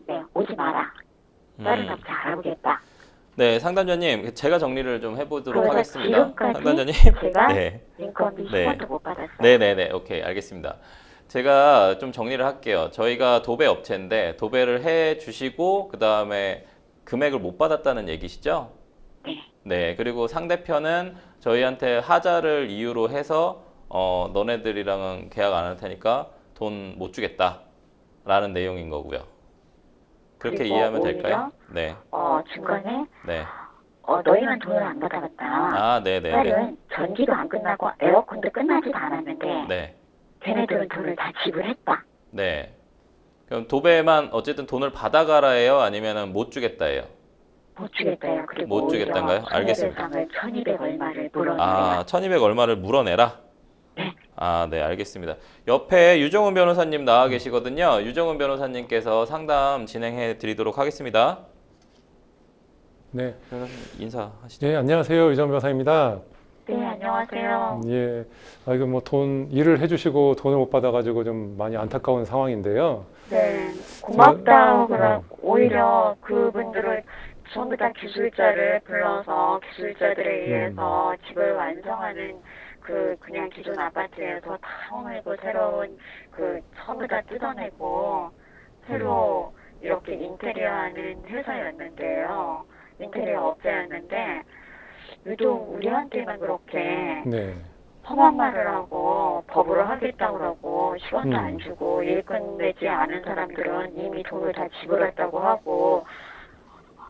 네, 오지 마라. 다른 업체 알아보겠다. 네, 상담자님, 제가 정리를 좀 해보도록 그래서 하겠습니다. 지금까지 상담자님. 제가 네. 인건비 네. 10원도 못 받았어요. 네네네. 오케이. 알겠습니다. 제가 좀 정리를 할게요. 저희가 도배 업체인데, 도배를 해 주시고, 그 다음에 금액을 못 받았다는 얘기시죠? 네. 네. 그리고 상대편은 저희한테 하자를 이유로 해서, 너네들이랑은 계약 안 할 테니까 돈 못 주겠다. 라는 내용인 거고요. 그렇게 그리고 이해하면 오히려, 될까요? 네. 중간에, 네. 너희만 돈을 안 받아갔다. 네네네. 딸은 전기도 안 끝나고 에어컨도 끝나지도 않았는데, 네. 걔네들은 돈을 다 지불했다. 네. 그럼 도배만 어쨌든 돈을 받아가라예요? 아니면은 못 주겠다예요? 못 주겠다요. 그리고 못 주겠단가요? 알겠습니다. 손해배상을 1,200 얼마를 물어내요. 1200 얼마를 물어내라? 네. 네, 알겠습니다. 옆에 유정훈 변호사님 나와 계시거든요. 유정훈 변호사님께서 상담 진행해 드리도록 하겠습니다. 네. 변호사님 인사하시죠. 네, 안녕하세요. 유정 변호사입니다. 네, 안녕하세요. 예. 이거 뭐 일을 해주시고 돈을 못 받아가지고 좀 많이 안타까운 상황인데요. 네, 고맙다고 저- 오히려 그분들을 전부 다 기술자를 불러서 기술자들에 의해서 집을 완성하는 그냥 기존 아파트에서 다 허물고 새로운 전부 다 뜯어내고 새로 이렇게 인테리어 하는 회사였는데요. 인테리어 업체였는데 유독 우리한테만 그렇게 네. 험한 말을 하고 법으로 하겠다고 그러고 시간도 안 주고 일 끝내지 않은 사람들은 이미 돈을 다 지불했다고 하고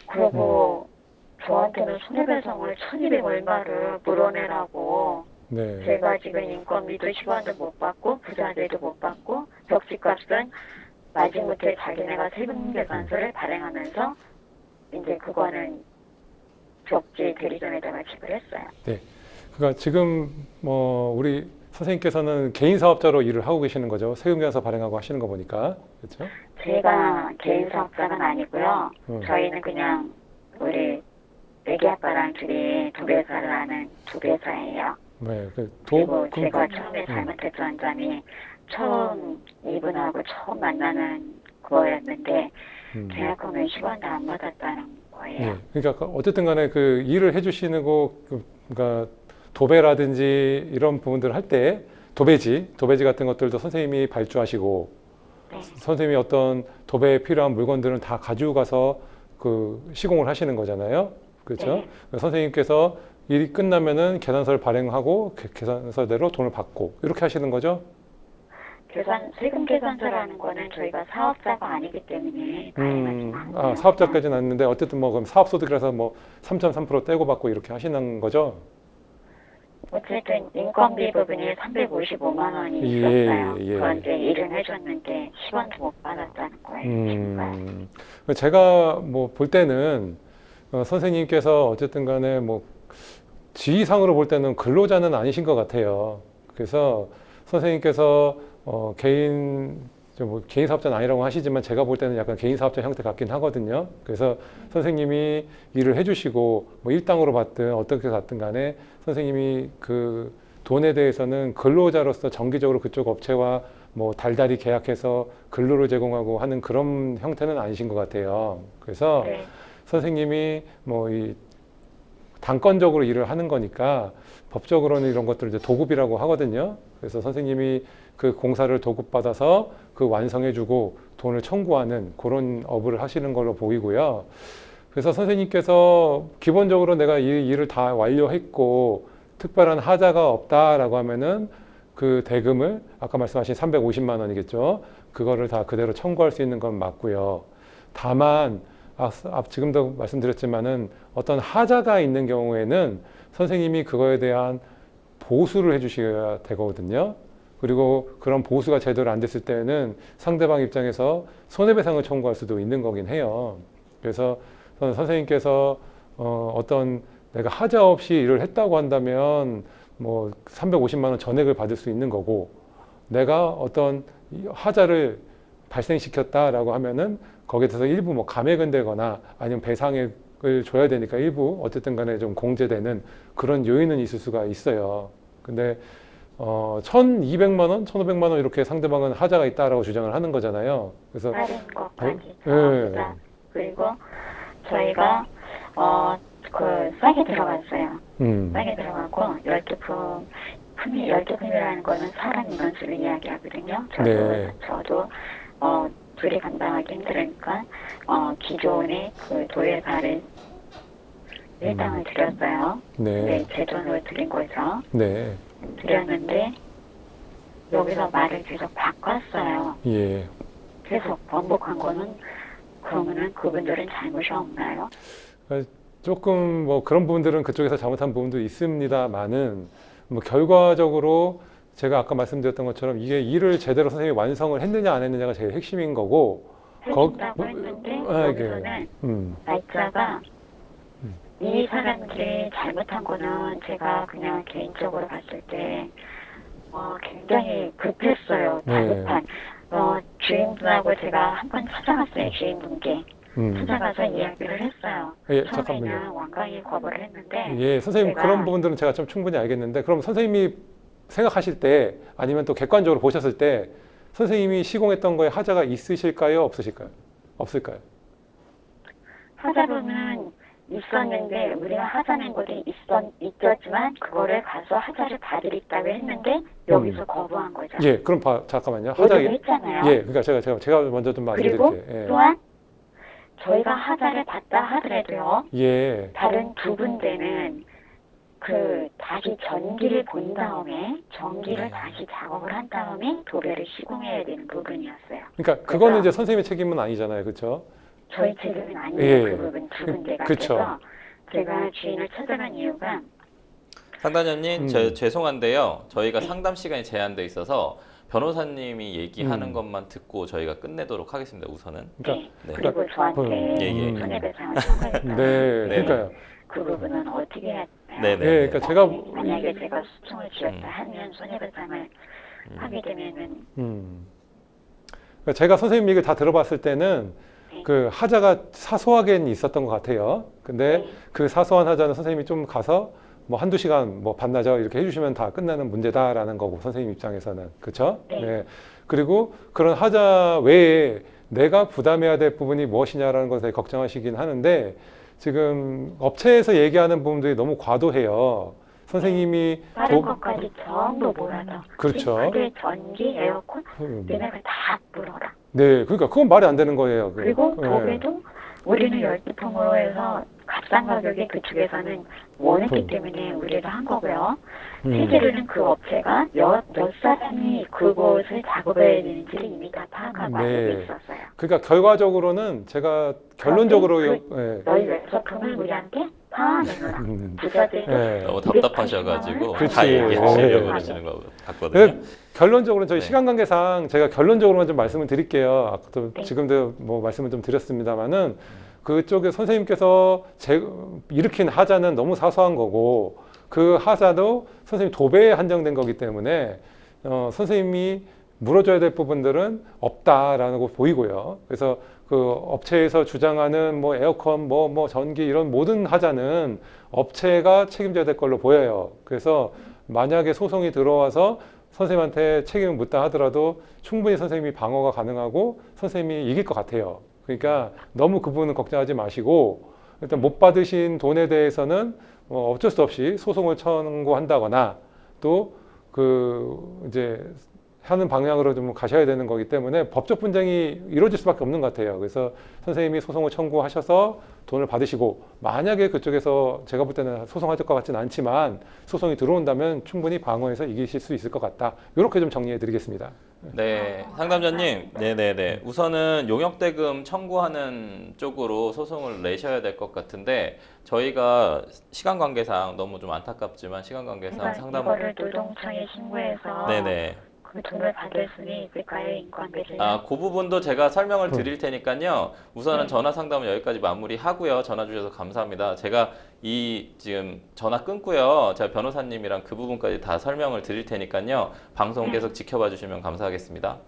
그러고 저한테는 손해배상을 1,200 얼마를 물어내라고 네. 제가 지금 인건비도 시간도 못 받고 부자재도 못 받고 벽지값은 마지못해 자기네가 세금계산서를 발행하면서 이제 그거는 벽지 대리점에다가 지불했어요. 네. 그러니까 지금 우리 선생님께서는 개인 사업자로 일을 하고 계시는 거죠. 세금계산서 발행하고 하시는 거 보니까. 그렇죠? 제가 개인 사업자는 아니고요. 저희는 그냥 우리 애기 아빠랑 둘이 도배사를 하는 도배사예요. 네. 그리고 제가 처음에 잘못했던 점이 처음 이분하고 처음 만나는 거였는데 계약금을 10원도 안 받았다는 거예요. 네. 그러니까 어쨌든 간에 그 일을 해주시는 거, 그러니까 도배라든지 이런 부분들을 할 때 도배지 같은 것들도 선생님이 발주하시고 네. 선생님이 어떤 도배에 필요한 물건들은 다 가지고 가서 그 시공을 하시는 거잖아요. 그렇죠? 네. 선생님께서 일이 끝나면은 계산서를 발행하고 계산서대로 돈을 받고 이렇게 하시는 거죠? 세금 계산서라는 거는 저희가 사업자가 아니기 때문에 발행하지 않아요. 사업자까지는 아닌데 어쨌든 뭐 그럼 사업소득이라서 뭐 3.3% 떼고 받고 이렇게 하시는 거죠? 어쨌든 인건비 부분이 355만 원이 예, 있었어요. 예. 그런데 일은 해줬는데 10원도 못 받았다는 거예요. 지금까지. 제가 뭐 볼 때는 선생님께서 어쨌든 간에 뭐 지위상으로 볼 때는 근로자는 아니신 것 같아요. 그래서 선생님께서 개인 사업자는 아니라고 하시지만 제가 볼 때는 약간 개인 사업자 형태 같긴 하거든요. 그래서 선생님이 일을 해주시고 뭐 일당으로 받든 어떻게 받든 간에 선생님이 그 돈에 대해서는 근로자로서 정기적으로 그쪽 업체와 뭐 달달이 계약해서 근로를 제공하고 하는 그런 형태는 아니신 것 같아요. 그래서 네. 선생님이 뭐 이 단건적으로 일을 하는 거니까 법적으로는 이런 것들을 이제 도급이라고 하거든요. 그래서 선생님이 그 공사를 도급받아서 그 완성해주고 돈을 청구하는 그런 업을 하시는 걸로 보이고요. 그래서 선생님께서 기본적으로 내가 이 일을 다 완료했고 특별한 하자가 없다라고 하면은 그 대금을 아까 말씀하신 350만 원이겠죠. 그거를 다 그대로 청구할 수 있는 건 맞고요. 다만 지금도 말씀드렸지만은 어떤 하자가 있는 경우에는 선생님이 그거에 대한 보수를 해주셔야 되거든요. 그리고 그런 보수가 제대로 안 됐을 때는 상대방 입장에서 손해배상을 청구할 수도 있는 거긴 해요. 그래서 선생님께서 어떤 내가 하자 없이 일을 했다고 한다면 뭐 350만 원 전액을 받을 수 있는 거고, 내가 어떤 하자를 발생시켰다라고 하면은 거기에 대해서 일부 뭐 감액은 되거나 아니면 배상액을 줘야 되니까 일부 어쨌든 간에 좀 공제되는 그런 요인은 있을 수가 있어요. 근데 1,200만 원, 1,500만 원 이렇게 상대방은 하자가 있다라고 주장을 하는 거잖아요. 그래서 다른 것까지 예. 다 그리고 저희가 싸게 들어갔어요. 싸게 들어가고 12품이라는 거는 사람 인원수를 이야기하거든요. 저도 둘이 감당하기 힘들으니까 기존의 그 도예사를 일당을 드렸어요. 네, 제 돈으로 드린 거죠. 네. 드렸는데 여기서 말을 계속 바꿨어요. 예. 계속 번복한 거는 그러면은 그분들은 잘못이 없나요? 조금 뭐 그런 부분들은 그쪽에서 잘못한 부분도 있습니다만은 뭐 결과적으로 제가 아까 말씀드렸던 것처럼 이게 일을 제대로 선생님이 완성을 했느냐 안 했느냐가 제일 핵심인 거고 해준다고 했는데 여기서는 날짜가 이 사람들이 잘못한 거는 제가 그냥 개인적으로 봤을 때 굉장히 급했어요. 다급한 주인분하고 제가 한 번 찾아갔어요. 주인분께 찾아가서 이야기를 했어요. 예, 처음에는 잠깐만요. 완강히 거부를 했는데 예, 선생님 그런 부분들은 제가 좀 충분히 알겠는데 그럼 선생님이 생각하실 때 아니면 또 객관적으로 보셨을 때 선생님이 시공했던 거에 하자가 있으실까요? 없으실까요? 없을까요? 하자로는 있었는데 우리가 하자 낸 것이 있었지만 그거를 가서 하자를 받으겠다고 했는데 여기서 거부한 거죠. 예, 그럼 잠깐만요. 하자를 했잖아요. 예, 그러니까 제가 먼저 좀 말씀드릴게요. 그리고 예. 또한 저희가 하자를 받다 하더라도요. 예. 다른 두 군데는 다시 전기를 본 다음에 전기를 다시 작업을 한 다음에 도배를 시공해야 되는 부분이었어요. 그러니까 그거는 이제 선생님의 책임은 아니잖아요, 그렇죠? 저희 책임은 아니에요. 예. 그 부분 두 군데가. 그쵸. 그래서 제가 주인을 찾아간 이유가 상담자님, 죄송한데요. 저희가 상담 시간이 제한돼 있어서 변호사님이 얘기하는 것만 듣고 저희가 끝내도록 하겠습니다. 우선은. 네. 네. 그리고 저한테 손해배상을 청구했어요. 네, 그러니까요. 그 부분은 어떻게 해야 되나요? 네네. 예, 그러니까 제가 만약에 제가 소송을 지었다 하면 손해배상을 하게 되면은 그러니까 제가 선생님 얘기를 다 들어봤을 때는 그 하자가 사소하게는 있었던 것 같아요. 근데 그 사소한 하자는 선생님이 좀 가서 뭐 한두 시간 뭐 반나절 이렇게 해주시면 다 끝나는 문제다라는 거고 선생님 입장에서는 그렇죠? 네. 그리고 그런 하자 외에 내가 부담해야 될 부분이 무엇이냐라는 것에 걱정하시긴 하는데 지금 업체에서 얘기하는 부분들이 너무 과도해요. 선생님이 다른 것까지 전부 몰아서 그렇죠. 싱크대, 전기, 에어컨 얘네가 다 물어라. 네, 그러니까 그건 말이 안 되는 거예요. 그리고 예. 도배도 우리는 12통으로 해서 값싼 가격에 그쪽에서는 원했기 때문에 우리가 한 거고요. 실제로는 그 업체가 몇 사람이 그곳을 작업해야 되는지를 이미 다 파악하고 네. 알고 있었어요. 그러니까 결과적으로는 제가 결론적으로 예. 너희 웹서품을 우리한테 파내놓으라. 부자들 예. 너무 답답하셔가지고 그렇지. 다 얘기하시려고 예. 그러시는 것 같거든요. 그 결론적으로 저희 네. 시간 관계상 제가 결론적으로만 좀 말씀을 드릴게요. 아까도 네. 지금도 뭐 말씀을 좀 드렸습니다만은 그쪽에 선생님께서 일으킨 하자는 너무 사소한 거고 그 하자도 선생님 도배에 한정된 거기 때문에 선생님이 물어줘야 될 부분들은 없다라는 거 보이고요. 그래서 그 업체에서 주장하는 뭐 에어컨, 뭐 전기 이런 모든 하자는 업체가 책임져야 될 걸로 보여요. 그래서 만약에 소송이 들어와서 선생님한테 책임을 묻다 하더라도 충분히 선생님이 방어가 가능하고 선생님이 이길 것 같아요. 그러니까 너무 그 부분은 걱정하지 마시고 일단 못 받으신 돈에 대해서는 어쩔 수 없이 소송을 청구한다거나 또 그 이제 하는 방향으로 좀 가셔야 되는 거기 때문에 법적 분쟁이 이루어질 수밖에 없는 것 같아요. 그래서 선생님이 소송을 청구하셔서 돈을 받으시고 만약에 그쪽에서 제가 볼 때는 소송하실 것 같지는 않지만 소송이 들어온다면 충분히 방어해서 이기실 수 있을 것 같다. 이렇게 좀 정리해 드리겠습니다. 네, 상담자님, 네네네. 우선은 용역대금 청구하는 쪽으로 소송을 내셔야 될 것 같은데 저희가 시간 관계상 너무 좀 안타깝지만 시간 관계상 상담을 이거를 노동청에 신고해서 네네. 그 돈을 받을 수는 있을까요, 인권비를? 그 부분도 제가 설명을 드릴 테니까요. 우선은 전화 상담은 여기까지 마무리하고요. 전화 주셔서 감사합니다. 제가 이 지금 전화 끊고요. 제가 변호사님이랑 그 부분까지 다 설명을 드릴 테니까요. 방송 계속 지켜봐 주시면 감사하겠습니다.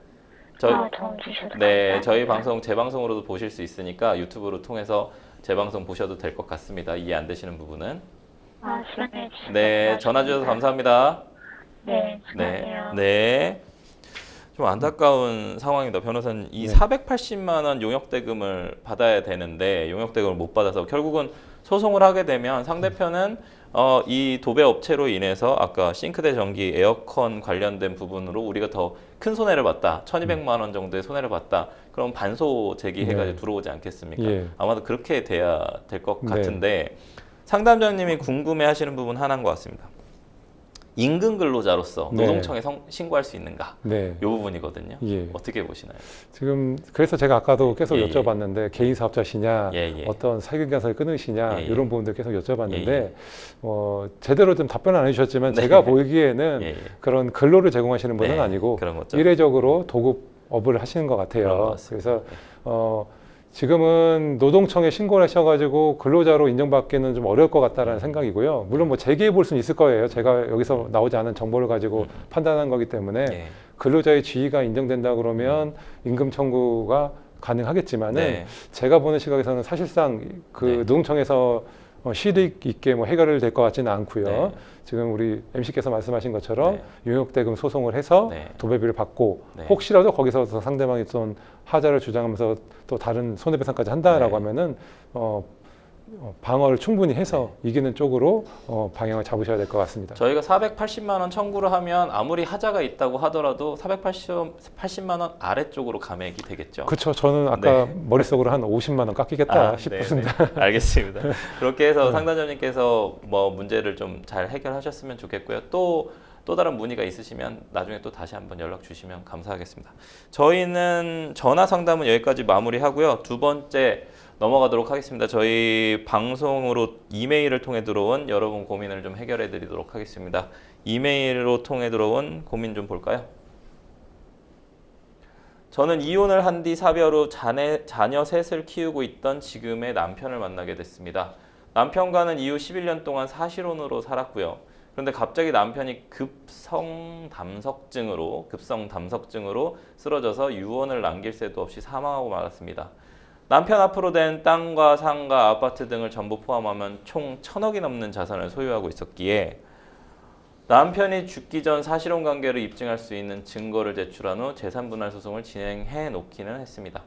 도움 주셔서 네, 감사합니다. 저희 방송 재방송으로도 보실 수 있으니까 유튜브로 통해서 재방송 보셔도 될 것 같습니다. 이해 안 되시는 부분은. 시간 내주셔서 네, 전화 주셔서 감사합니다. 네, 네, 수고하세요. 네. 좀 안타까운 상황입니다. 변호사님, 이 네. 480만 원 용역대금을 받아야 되는데 용역대금을 못 받아서 결국은 소송을 하게 되면 상대편은 이 도배 업체로 인해서 아까 싱크대 전기, 에어컨 관련된 부분으로 우리가 더 큰 손해를 봤다. 1,200만 원 정도의 손해를 봤다. 그럼 반소 제기해가지고 네. 들어오지 않겠습니까? 예. 아마도 그렇게 돼야 될 것 네. 같은데 상담자님이 궁금해하시는 부분 하나인 것 같습니다. 임금 근로자로서 네. 노동청에 신고할 수 있는가? 네. 이 부분이거든요. 예. 어떻게 보시나요? 지금 그래서 제가 아까도 계속 예, 예. 여쭤봤는데 개인 사업자시냐, 예, 예. 어떤 사기관사를 끊으시냐 예, 예. 이런 부분들 계속 여쭤봤는데 예, 제대로 좀 답변을 안 해주셨지만 네. 제가 보기에는 예, 예. 그런 근로를 제공하시는 분은 네, 아니고 그런 거죠. 이례적으로 도급업을 하시는 것 그런 것 같아요. 같습니다. 그래서 지금은 노동청에 신고를 하셔가지고 근로자로 인정받기는 좀 어려울 것 같다라는 생각이고요. 물론 뭐 재개해 볼 수는 있을 거예요. 제가 여기서 나오지 않은 정보를 가지고 판단한 거기 때문에 예. 근로자의 지위가 인정된다 그러면 임금 청구가 가능하겠지만은 네. 제가 보는 시각에서는 사실상 그 네. 노동청에서 실익 있게 뭐 해결을 될 것 같지는 않고요. 네. 지금 우리 MC께서 말씀하신 것처럼 네. 용역대금 소송을 해서 네. 도배비를 받고 네. 혹시라도 거기서 상대방이 좀 하자를 주장하면서 또 다른 손해배상까지 한다라고 네. 하면은 방어를 충분히 해서 이기는 쪽으로 방향을 잡으셔야 될 것 같습니다. 저희가 480만 원 청구를 하면 아무리 하자가 있다고 하더라도 480만 원 아래쪽으로 감액이 되겠죠. 그렇죠. 저는 아까 네. 머릿속으로 한 50만 원 깎이겠다 싶습니다. 네, 네. 알겠습니다. 그렇게 해서 상담자님께서 뭐 문제를 좀 잘 해결하셨으면 좋겠고요. 또 다른 문의가 있으시면 나중에 또 다시 한번 연락 주시면 감사하겠습니다. 저희는 전화 상담은 여기까지 마무리하고요. 두 번째 넘어가도록 하겠습니다. 저희 방송으로 이메일을 통해 들어온 여러분 고민을 좀 해결해 드리도록 하겠습니다. 이메일로 통해 들어온 고민 좀 볼까요? 저는 이혼을 한 뒤 사별 후 자녀 셋을 키우고 있던 지금의 남편을 만나게 됐습니다. 남편과는 이후 11년 동안 사실혼으로 살았고요. 그런데 갑자기 남편이 급성 담석증으로 쓰러져서 유언을 남길 새도 없이 사망하고 말았습니다. 남편 앞으로 된 땅과 상가, 아파트 등을 전부 포함하면 총 1,000억이 넘는 자산을 소유하고 있었기에 남편이 죽기 전 사실혼 관계를 입증할 수 있는 증거를 제출한 후 재산분할 소송을 진행해 놓기는 했습니다.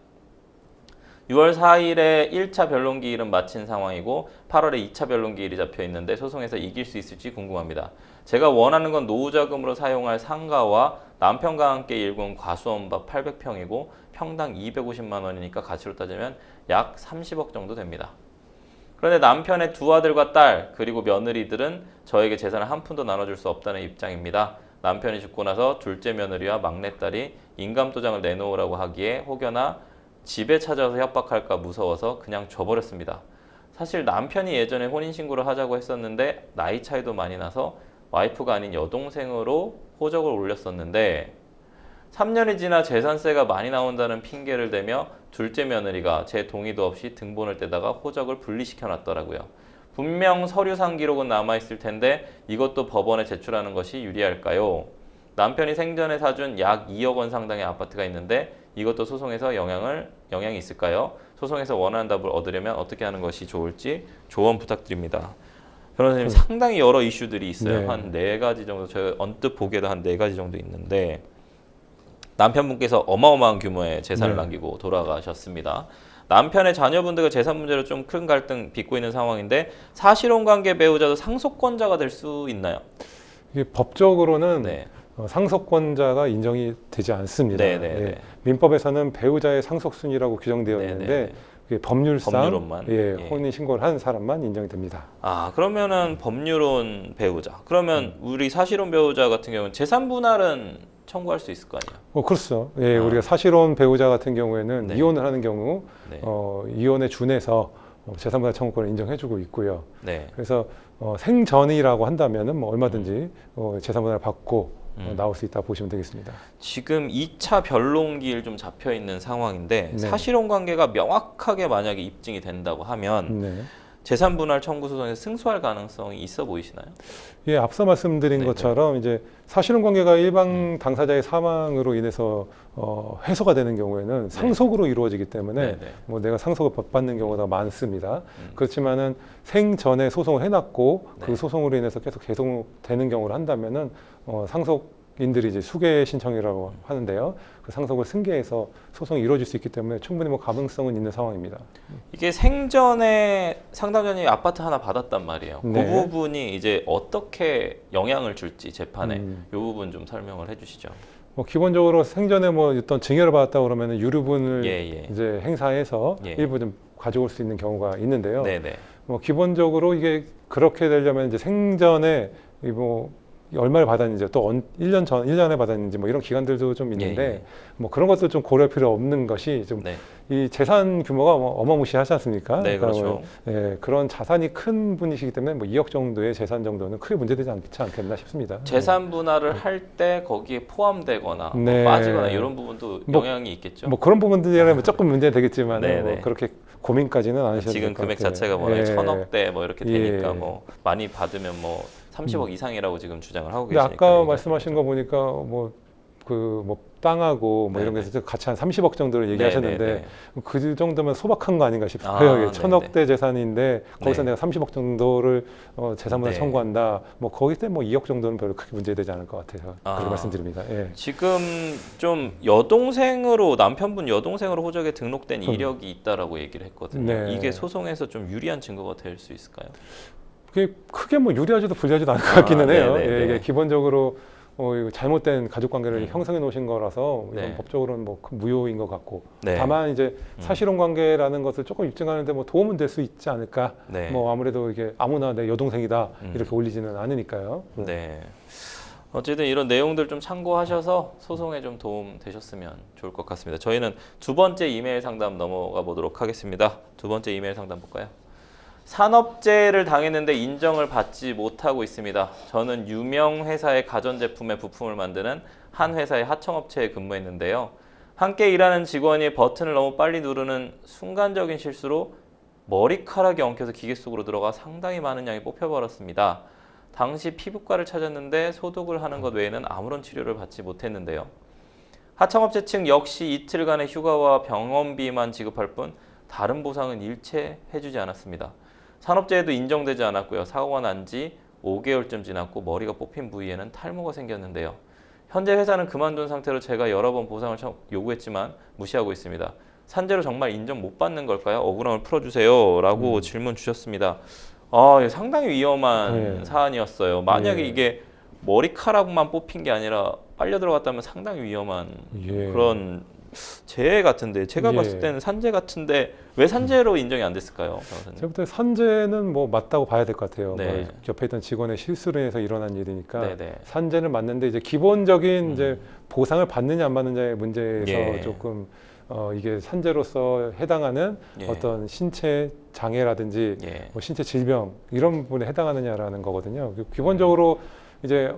6월 4일에 1차 변론기일은 마친 상황이고 8월에 2차 변론기일이 잡혀 있는데 소송에서 이길 수 있을지 궁금합니다. 제가 원하는 건 노후자금으로 사용할 상가와 남편과 함께 일군 과수원밥 800평이고 평당 250만 원이니까 가치로 따지면 약 30억 정도 됩니다. 그런데 남편의 두 아들과 딸 그리고 며느리들은 저에게 재산을 한 푼도 나눠줄 수 없다는 입장입니다. 남편이 죽고 나서 둘째 며느리와 막내딸이 인감도장을 내놓으라고 하기에 혹여나 집에 찾아와서 협박할까 무서워서 그냥 줘버렸습니다. 사실 남편이 예전에 혼인신고를 하자고 했었는데 나이 차이도 많이 나서 와이프가 아닌 여동생으로 호적을 올렸었는데 3년이 지나 재산세가 많이 나온다는 핑계를 대며 둘째 며느리가 제 동의도 없이 등본을 떼다가 호적을 분리시켜 놨더라고요. 분명 서류상 기록은 남아있을 텐데 이것도 법원에 제출하는 것이 유리할까요? 남편이 생전에 사준 약 2억 원 상당의 아파트가 있는데 이것도 소송에서 영향이 있을까요? 소송에서 원하는 답을 얻으려면 어떻게 하는 것이 좋을지 조언 부탁드립니다. 변호사님 상당히 여러 이슈들이 있어요. 네. 한 4가지 정도 제가 언뜻 보기에도 한 4가지 정도 있는데 남편분께서 어마어마한 규모의 재산을 네. 남기고 돌아가셨습니다. 남편의 자녀분들과 재산 문제로 좀 큰 갈등 빚고 있는 상황인데 사실혼 관계 배우자도 상속권자가 될 수 있나요? 이게 법적으로는 네. 상속권자가 인정이 되지 않습니다. 네, 네, 네. 민법에서는 배우자의 상속순위라고 규정되어 네, 있는데 네, 네. 그게 법률상 법률론만? 예. 혼인 신고를 한 사람만 인정이 됩니다. 아, 그러면은 법률혼 배우자. 그러면 우리 사실혼 배우자 같은 경우는 재산 분할은 청구할 수 있을 거 아니에요? 그렇죠. 우리가 사실혼 배우자 같은 경우에는 네. 이혼을 하는 경우 네. 이혼에 준해서 재산분할 청구권을 인정해주고 있고요. 네. 그래서 생전이라고 한다면은 뭐 얼마든지 재산분할 받고 나올 수 있다 보시면 되겠습니다. 지금 2차 변론기일 좀 잡혀 있는 상황인데 네. 사실혼 관계가 명확하게 만약에 입증이 된다고 하면 네. 재산 분할 청구 소송에서 승소할 가능성이 있어 보이시나요? 예, 앞서 말씀드린 네, 것처럼 이제 사실혼 관계가 일반 당사자의 사망으로 인해서 해소가 되는 경우에는 상속으로 이루어지기 때문에 네, 네. 뭐 내가 상속을 받는 경우가 많습니다. 그렇지만은 생전에 소송을 해놨고 네. 그 소송으로 인해서 계속 되는 경우를 한다면은 상속인들이 이제 수계 신청이라고 하는데요. 그 상속을 승계해서 소송이 이루어질 수 있기 때문에 충분히 뭐 가능성은 있는 상황입니다. 이게 생전에 상담자님이 아파트 하나 받았단 말이에요. 네. 그 부분이 이제 어떻게 영향을 줄지 재판에 이 음. 부분 좀 설명을 해주시죠. 뭐 기본적으로 생전에 뭐 어떤 증여를 받았다 그러면은 유류분을 예. 이제 행사해서 예. 일부 좀 가져올 수 있는 경우가 있는데요. 네네. 뭐 기본적으로 이게 그렇게 되려면 이제 생전에 뭐 얼마를 받았는지 또 1년 전, 1년에 받았는지 뭐 이런 기간들도 좀 있는데 예. 뭐 그런 것도 좀 고려할 필요 없는 것이 좀 네. 이 재산 규모가 뭐 어마무시하지 않습니까? 네, 그러니까 그렇죠. 뭐, 그런 자산이 큰 분이시기 때문에 뭐 2억 정도의 재산 정도는 크게 문제되지 않지 않겠나 싶습니다. 재산 분할을 할 때 거기에 포함되거나 뭐 네. 빠지거나 이런 부분도 뭐, 영향이 있겠죠. 뭐 그런 부분들이라면 조금 문제되겠지만 네, 뭐 네. 그렇게 고민까지는 안 하셔도 지금 될 것 금액 같아요. 자체가 뭐 1,000억대 뭐 이렇게 되니까 예. 뭐 많이 받으면 뭐 30억 이상이라고 지금 주장을 하고 근데 계시니까. 아까 말씀하신 거 보니까 뭐 땅하고 뭐 이런 네네. 게 같이 한 30억 정도를 얘기하셨는데 네네네. 그 정도면 소박한 거 아닌가 싶어요. 아, 이게 1,000억대 재산인데 거기서 네. 내가 30억 정도를 재산분할 네. 청구한다. 뭐 거기 때문에 뭐 2억 정도는 별로 크게 문제되지 않을 것 같아서 아. 그렇게 말씀드립니다. 예. 지금 좀 남편분 여동생으로 호적에 등록된 이력이 있다라고 얘기를 했거든요. 네. 이게 소송에서 좀 유리한 증거가 될 수 있을까요? 그게 크게 뭐 유리하지도 불리하지도 않을 것 같기는 해요. 네네네. 예, 이게 기본적으로 이거 잘못된 가족 관계를 음. 형성해 놓으신 거라서 이건 네. 법적으로는 뭐 무효인 것 같고 네. 다만 이제 사실혼 관계라는 것을 조금 입증하는데 뭐 도움은 될 수 있지 않을까. 네. 뭐 아무래도 이게 아무나 내 여동생이다 음. 이렇게 올리지는 않으니까요. 네. 어쨌든 이런 내용들 좀 참고하셔서 소송에 좀 도움 되셨으면 좋을 것 같습니다. 저희는 두 번째 이메일 상담 넘어가 보도록 하겠습니다. 두 번째 이메일 상담 볼까요? 산업재해를 당했는데 인정을 받지 못하고 있습니다. 저는 유명 회사의 가전제품의 부품을 만드는 한 회사의 하청업체에 근무했는데요. 함께 일하는 직원이 버튼을 너무 빨리 누르는 순간적인 실수로 머리카락이 엉켜서 기계 속으로 들어가 상당히 많은 양이 뽑혀버렸습니다. 당시 피부과를 찾았는데 소독을 하는 것 외에는 아무런 치료를 받지 못했는데요. 하청업체 측 역시 이틀간의 휴가와 병원비만 지급할 뿐 다른 보상은 일체 해주지 않았습니다. 산업재해도 인정되지 않았고요. 사고가 난 지 5개월쯤 지났고 머리가 뽑힌 부위에는 탈모가 생겼는데요. 현재 회사는 그만둔 상태로 제가 여러 번 보상을 요구했지만 무시하고 있습니다. 산재로 정말 인정 못 받는 걸까요? 억울함을 풀어주세요. 라고 질문 주셨습니다. 상당히 위험한 네. 사안이었어요. 만약에 네. 이게 머리카락만 뽑힌 게 아니라 빨려 들어갔다면 상당히 위험한 예. 그런 재해 같은데 제가 예. 봤을 때는 산재 같은데 왜 산재로 인정이 안 됐을까요, 변호사님? 제가 볼 때 산재는 뭐 맞다고 봐야 될 것 같아요. 네. 뭐 옆에 있던 직원의 실수로 인해서 일어난 일이니까 네네. 산재는 맞는데 이제 기본적인 이제 보상을 받느냐 안 받느냐의 문제에서 예. 조금 이게 산재로서 해당하는 예. 어떤 신체 장애라든지 예. 뭐 신체 질병 이런 부분에 해당하느냐라는 거거든요. 기본적으로 이제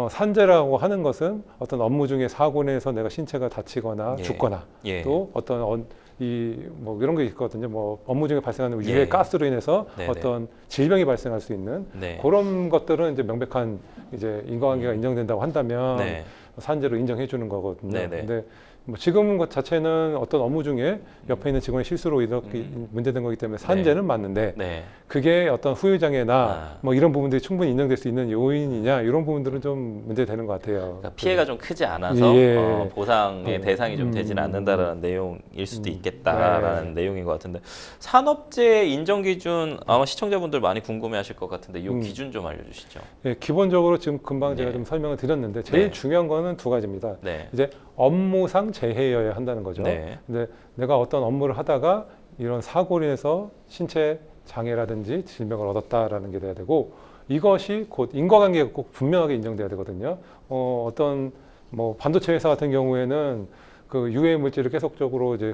산재라고 하는 것은 어떤 업무 중에 사고 내서 내가 신체가 다치거나 예. 죽거나 예. 또 어떤 뭐 이런 게 있거든요. 뭐 업무 중에 발생하는 예. 유해 가스로 인해서 네네. 어떤 질병이 발생할 수 있는 네. 그런 것들은 이제 명백한 이제 인과관계가 인정된다고 한다면 네. 산재로 인정해 주는 거거든요. 네네. 근데 뭐 지금 것 자체는 어떤 업무 중에 옆에 있는 직원의 실수로 이렇게 문제된 거기 때문에 산재는 맞는데 네. 그게 어떤 후유장애나 아. 뭐 이런 부분들이 충분히 인정될 수 있는 요인이냐 이런 부분들은 좀 문제되는 것 같아요. 그러니까 피해가 좀 크지 않아서 예. 보상의 대상이 좀 되지는 않는다라는 내용일 수도 있겠다라는 내용인 것 같은데 산업재해 인정 기준 아마 시청자분들 많이 궁금해하실 것 같은데 이 기준 좀 알려주시죠. 예, 기본적으로 지금 금방 제가 네. 좀 설명을 드렸는데 제일 네. 중요한 거는 두 가지입니다. 네. 이제 업무상 재해여야 한다는 거죠. 네. 근데 내가 어떤 업무를 하다가 이런 사고로 인해서 신체 장애라든지 질병을 얻었다라는 게 돼야 되고 이것이 곧 인과관계가 꼭 분명하게 인정돼야 되거든요. 어떤 뭐 반도체 회사 같은 경우에는 그 유해 물질을 계속적으로 이제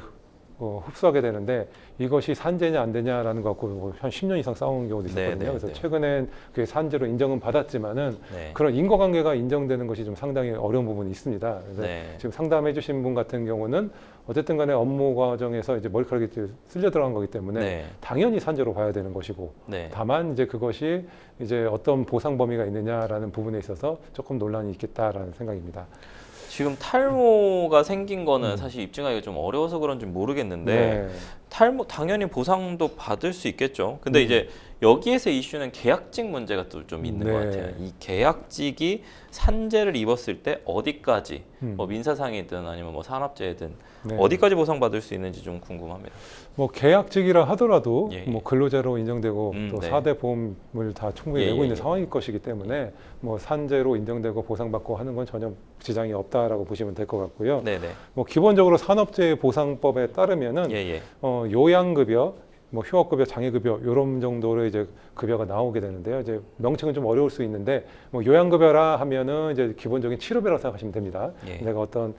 흡수하게 되는데 이것이 산재냐 안 되냐라는 거 갖고 한 10년 이상 싸우는 경우도 있었거든요. 네, 네, 그래서 네. 최근엔 그게 산재로 인정은 받았지만은 네. 그런 인과관계가 인정되는 것이 좀 상당히 어려운 부분이 있습니다. 그래서 네. 지금 상담해 주신 분 같은 경우는 어쨌든 간에 업무 과정에서 이제 머리카락이 쓸려 들어간 거기 때문에 네. 당연히 산재로 봐야 되는 것이고 네. 다만 이제 그것이 이제 어떤 보상 범위가 있느냐라는 부분에 있어서 조금 논란이 있겠다라는 생각입니다. 지금 탈모가 생긴 거는 사실 입증하기가 좀 어려워서 그런지 모르겠는데 탈모 당연히 보상도 받을 수 있겠죠. 근데 이제 여기에서 이슈는 계약직 문제가 또 좀 있는 네. 것 같아요. 이 계약직이 산재를 입었을 때 어디까지 뭐 민사상이든 아니면 뭐 산업재해든 네. 어디까지 보상받을 수 있는지 좀 궁금합니다. 뭐 계약직이라 하더라도 예, 예. 뭐 근로자로 인정되고 또 네. 4대 보험을 다 충분히 예, 내고 예, 있는 예. 상황일 것이기 때문에 뭐 산재로 인정되고 보상받고 하는 건 전혀 지장이 없다라고 보시면 될 것 같고요. 네네. 뭐 기본적으로 산업재해 보상법에 따르면은 예예. 요양급여, 뭐 휴업급여, 장애급여 이런 정도로 이제 급여가 나오게 되는데요. 이제 명칭은 좀 어려울 수 있는데 뭐 요양급여라 하면은 이제 기본적인 치료비라고 생각하시면 됩니다. 예. 내가 어떤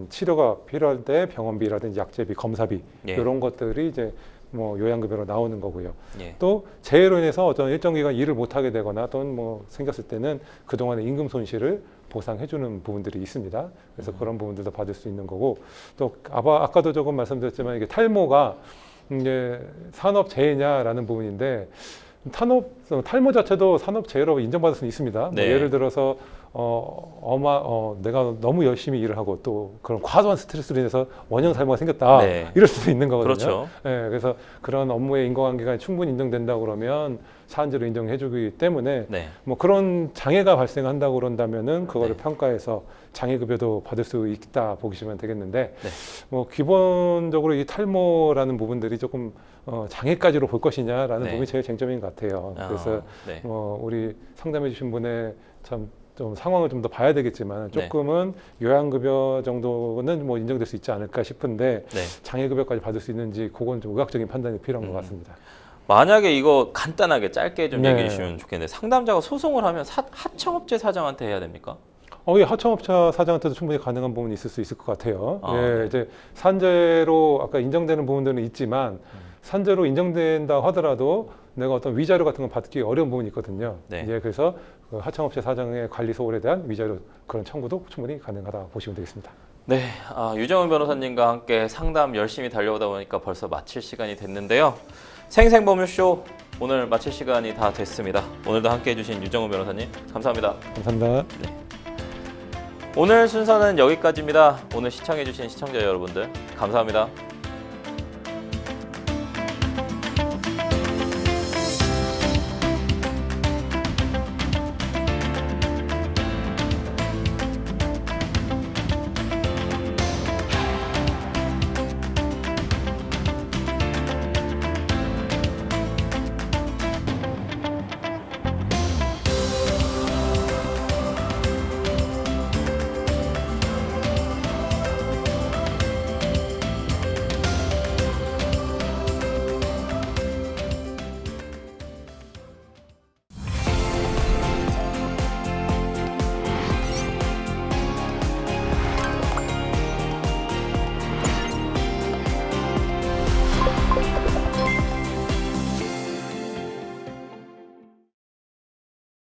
치료가 필요할 때 병원비라든지 약제비, 검사비 예. 이런 것들이 이제 뭐 요양급여로 나오는 거고요. 예. 또 재해로 인해서 어떤 일정 기간 일을 못 하게 되거나 또는 뭐 생겼을 때는 그동안의 임금 손실을 보상해주는 부분들이 있습니다. 그래서 그런 부분들도 받을 수 있는 거고 또 아까도 조금 말씀드렸지만 이게 탈모가 이제 산업재해냐라는 부분인데 탈모 자체도 산업재해로 인정받을 수는 있습니다. 네. 뭐 예를 들어서 내가 너무 열심히 일을 하고 또 그런 과도한 스트레스로 인해서 원형 탈모가 생겼다 네. 이럴 수도 있는 거거든요. 그렇죠. 네, 그래서 그런 업무의 인과관계가 충분히 인정된다고 그러면 산재로 인정해주기 때문에 네. 뭐 그런 장애가 발생한다고 그런다면은 그거를 네. 평가해서 장애급여도 받을 수 있다 보시면 되겠는데 네. 뭐 기본적으로 이 탈모라는 부분들이 조금 장애까지로 볼 것이냐라는 네. 부분이 제일 쟁점인 것 같아요. 그래서 네. 우리 상담해 주신 분의 참 좀 상황을 좀 더 봐야 되겠지만 네. 조금은 요양급여 정도는 뭐 인정될 수 있지 않을까 싶은데 네. 장애급여까지 받을 수 있는지 그건 좀 의학적인 판단이 필요한 것 같습니다. 만약에 이거 간단하게 짧게 좀 네. 얘기해 주시면 좋겠는데 상담자가 소송을 하면 하청업체 사장한테 해야 됩니까? 예, 하청업체 사장한테도 충분히 가능한 부분이 있을 수 있을 것 같아요. 아, 예, 네. 이제 산재로 아까 인정되는 부분들은 있지만 산재로 인정된다 하더라도 내가 어떤 위자료 같은 걸 받기 어려운 부분이 있거든요. 네. 예, 그래서 그 하청업체 사장의 관리 소홀에 대한 위자료 그런 청구도 충분히 가능하다 보시면 되겠습니다. 네, 유정은 변호사님과 함께 상담 열심히 달려오다 보니까 벌써 마칠 시간이 됐는데요. 생생법률쇼 오늘 마칠 시간이 다 됐습니다. 오늘도 함께 해주신 유정은 변호사님 감사합니다. 감사합니다. 오늘 순서는 여기까지입니다. 오늘 시청해주신 시청자 여러분들 감사합니다.